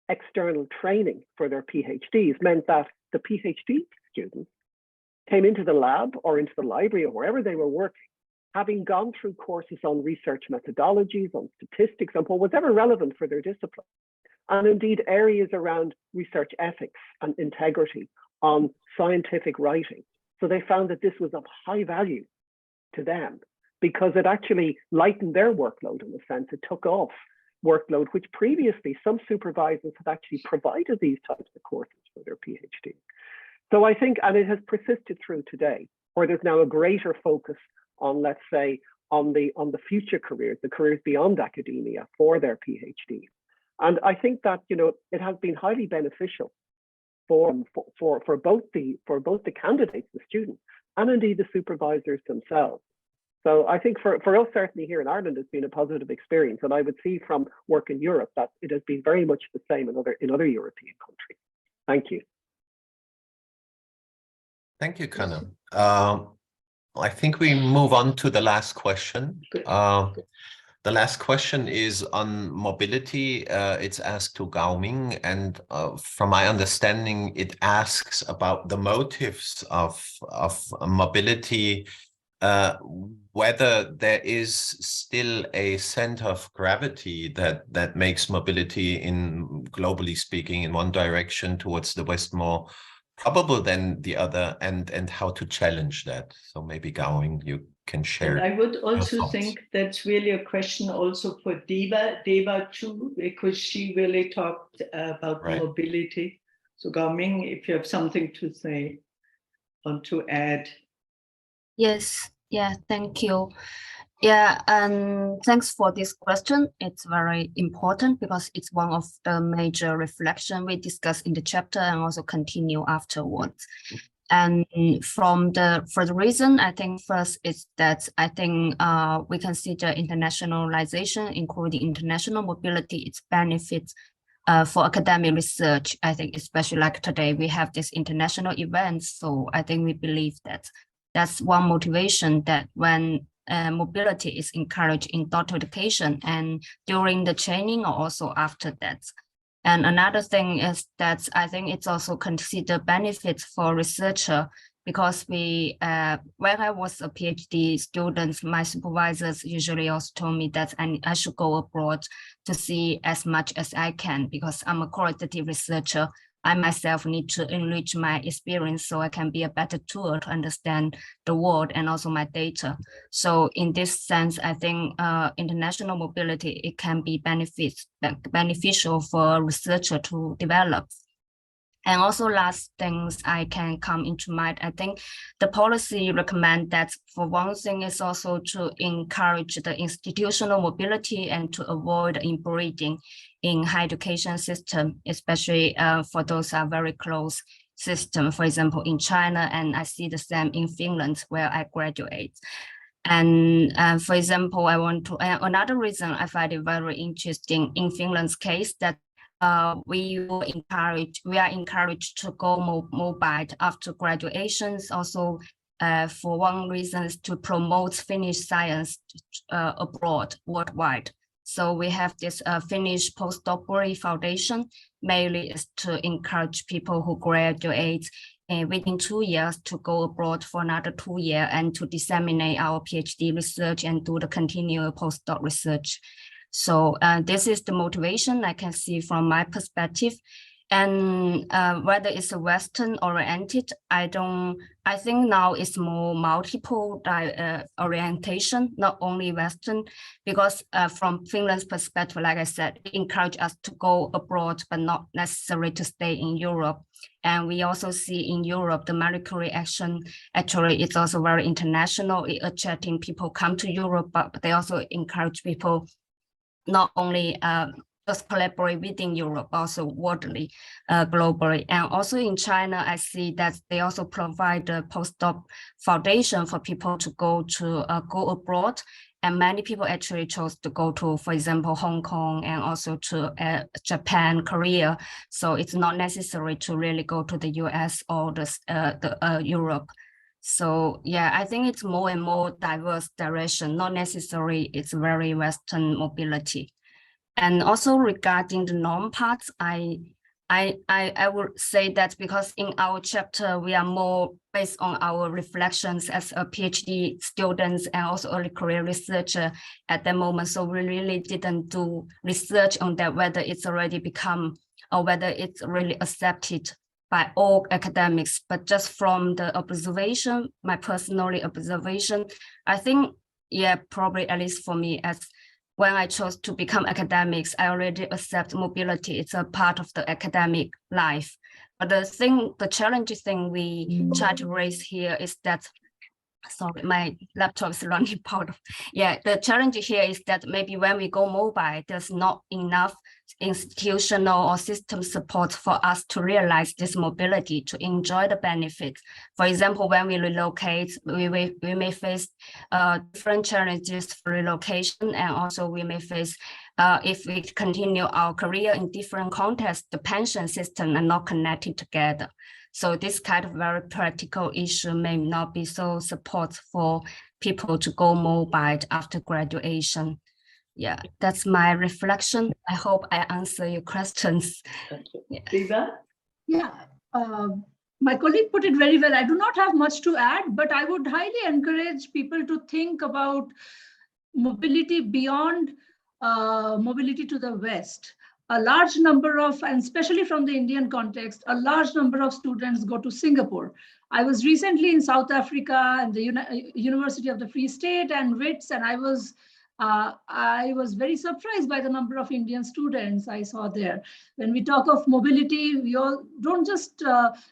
external training for their PhDs meant that the PhD students came into the lab or into the library or wherever they were working, having gone through courses on research methodologies, on statistics, on whatever relevant for their discipline, and indeed areas around research ethics and integrity, on scientific writing. So they found that this was of high value to them because it actually lightened their workload in a sense. It took off workload, which previously some supervisors had actually provided these types of courses for their PhD. So I think, and it has persisted through today, where there's now a greater focus on, let's say, on the future careers, the careers beyond academia for their PhD. And I think that, you know, it has been highly beneficial for both the candidates, the students, and indeed the supervisors themselves. So I think for us, certainly here in Ireland, it's been a positive experience. And I would see from work in Europe that it has been very much the same in other European countries. Thank you. Thank you, Conor. I think we move on to the last question. The last question is on mobility. It's asked to Gao Ming, and from my understanding, it asks about the motives of mobility, whether there is still a center of gravity that makes mobility, in globally speaking, in one direction towards the West more probable than the other, and how to challenge that. So maybe Gao Ming, you can share. And I would also think that's really a question also for Deva too, because she really talked about mobility. So Gao Ming, if you have something to say or to add. Yes, yeah, thank you. Yeah, and thanks for this question. It's very important because it's one of the major reflection we discuss in the chapter and also continue afterwards. And for the reason, I think first is that I think we consider internationalization, including international mobility, its benefits for academic research. I think especially like today, we have this international events. So I think we believe that that's one motivation, that when mobility is encouraged in doctoral education and during the training or also after that. And another thing is that I think it's also considered benefits for researcher, because when I was a PhD student, my supervisors usually also told me that I should go abroad to see as much as I can, because I'm a qualitative researcher. I myself need to enrich my experience so I can be a better tool to understand the world and also my data. So in this sense, I think international mobility, it can be beneficial for researcher to develop. And also last things I can come into mind, I think the policy recommend that for one thing is also to encourage the institutional mobility and to avoid inbreeding in higher education system, especially for those are very close system, for example, in China, and I see the same in Finland where I graduate. And for example, another reason I find it very interesting in Finland's case that we are encouraged to go mobile after graduations. Also, for one reason is to promote Finnish science abroad, worldwide. So we have this Finnish postdoctoral foundation, mainly is to encourage people who graduate within 2 years to go abroad for another 2 years and to disseminate our PhD research and do the continual postdoc research. So this is the motivation I can see from my perspective. And whether it's a Western oriented, I think now it's more multiple orientation, not only Western, because from Finland's perspective, like I said, it encourage us to go abroad, but not necessarily to stay in Europe. And we also see in Europe, the Marie Curie action, actually, it's also very international. It attracting people come to Europe, but they also encourage people not only just collaborate within Europe, also worldly, globally. And also in China, I see that they also provide a postdoc foundation for people to go abroad. And many people actually chose to go to, for example, Hong Kong and also to Japan, Korea. So it's not necessary to really go to the US or the Europe. So yeah, I think it's more and more diverse direction, not necessarily it's very Western mobility. And also regarding the norm parts, I would say that because in our chapter, we are more based on our reflections as a PhD students and also early career researcher at the moment. So we really didn't do research on that, whether it's already become or whether it's really accepted by all academics, but just from the observation, my personal observation, I think, yeah, probably at least for me, as when I chose to become academics, I already accept mobility. It's a part of the academic life. But the challenging thing we try to raise here is that, sorry, my laptop is running out of, yeah, the challenge here is that maybe when we go mobile, there's not enough institutional or system support for us to realize this mobility, to enjoy the benefits. For example, when we relocate, we may face different challenges for relocation, and also we may face, if we continue our career in different contexts, the pension system are not connected together. So this kind of very practical issue may not be so support for people to go mobile after graduation. Yeah, that's my reflection. I hope I answer your questions. Diva? Yeah, my colleague put it very well. I do not have much to add, but I would highly encourage people to think about mobility beyond mobility to the West. A large number of, and especially from the Indian context, a large number of students go to Singapore. I was recently in South Africa and the University of the Free State and WITS, and I was very surprised by the number of Indian students I saw there. When we talk of mobility, we all don't just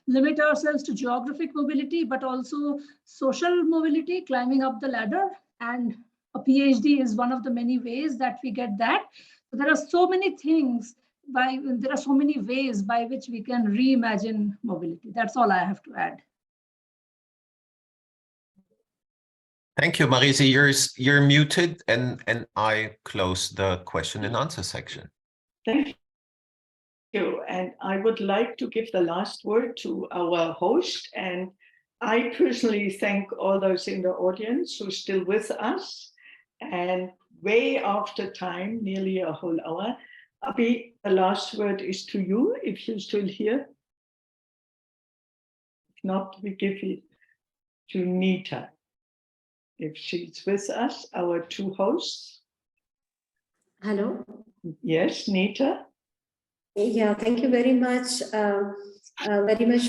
limit ourselves to geographic mobility, but also social mobility, climbing up the ladder. And a PhD is one of the many ways that we get that. There are so many things, there are so many ways by which we can reimagine mobility. That's all I have to add. Thank you, Marise. You're muted, and I close the question and answer section. Thank you. And I would like to give the last word to our host. And I personally thank all those in the audience who are still with us. And way after time, nearly a whole hour. Abhi, the last word is to you, if you're still here. If not, we give it to Nita, if she's with us, our two hosts. Hello. Yes, Nita. Yeah, thank you very much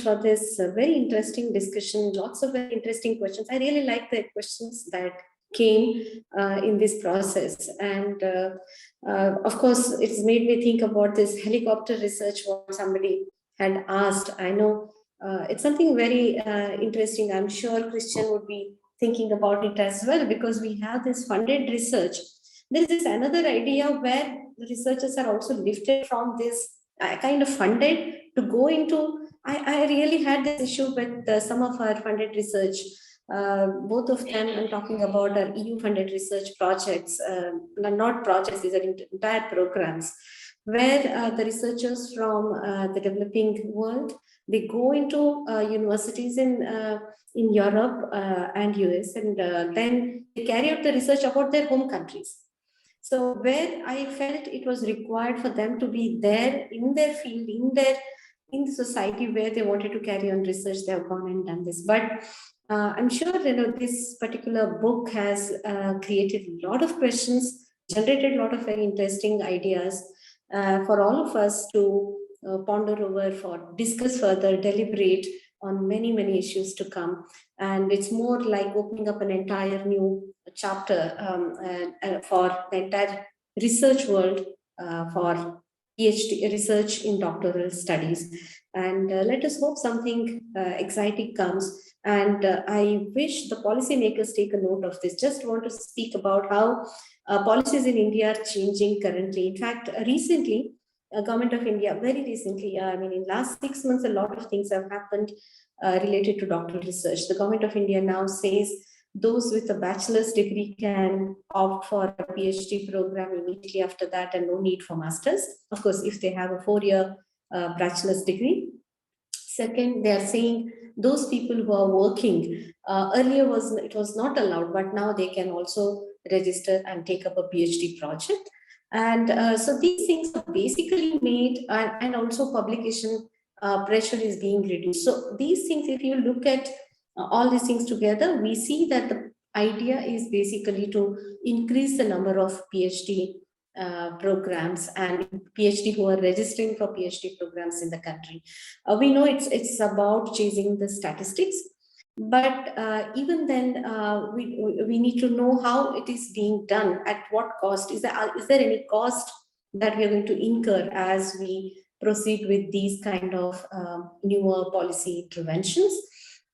for this very interesting discussion. Lots of very interesting questions. I really like the questions that came in this process, and of course it's made me think about this helicopter research, what somebody had asked. I know it's something very interesting. I'm sure Christian would be thinking about it as well, because we have this funded research. There is this another idea where the researchers are also lifted from this kind of funded to go into, I really had this issue with some of our funded research. Both of them, I'm talking about our EU funded research projects, not projects, these are entire programs, where the researchers from the developing world, they go into universities in Europe and US, and then they carry out the research about their home countries. So where I felt it was required for them to be there in their field, in the society where they wanted to carry on research, they have gone and done this. But I'm sure this particular book has created a lot of questions, generated a lot of very interesting ideas for all of us to ponder over, for discuss further, deliberate on many, many issues to come. And it's more like opening up an entire new chapter for the entire research world for PhD research in doctoral studies. And let us hope something exciting comes. And I wish the policymakers take a note of this. Just want to speak about how policies in India are changing currently. In fact, recently, Government of India, very recently, I mean, in last 6 months, a lot of things have happened related to doctoral research. The Government of India now says those with a bachelor's degree can opt for a PhD program immediately after that and no need for master's. Of course, if they have a 4-year bachelor's degree. Second, they are saying those people who are working, earlier it was not allowed, but now they can also register and take up a PhD project. And so these things are basically made, and also publication pressure is being reduced. So these things, if you look at all these things together, we see that the idea is basically to increase the number of PhD programs and PhD who are registering for PhD programs in the country. We know it's about chasing the statistics, but even then we need to know how it is being done, at what cost. Is there any cost that we are going to incur as we proceed with these kind of newer policy interventions?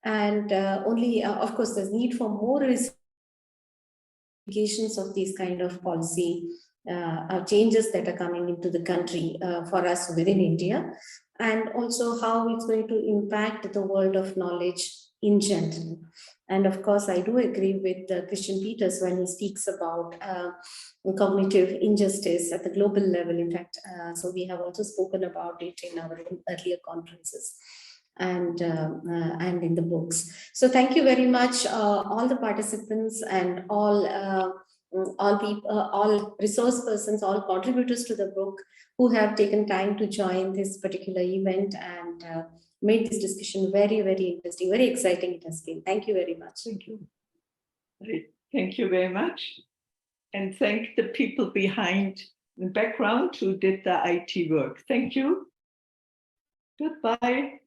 And only, of course, there's need for more implications of these kind of policy changes that are coming into the country for us within India, and also how it's going to impact the world of knowledge in general. And of course, I do agree with Christian Peters when he speaks about cognitive injustice at the global level. In fact, so we have also spoken about it in our earlier conferences and in the books. So thank you very much, all the participants and all people, all resource persons, all contributors to the book who have taken time to join this particular event and made this discussion very, very interesting, very exciting it has been. Thank you very much. Thank you. Thank you very much. And thank the people behind the background who did the IT work. Thank you. Goodbye.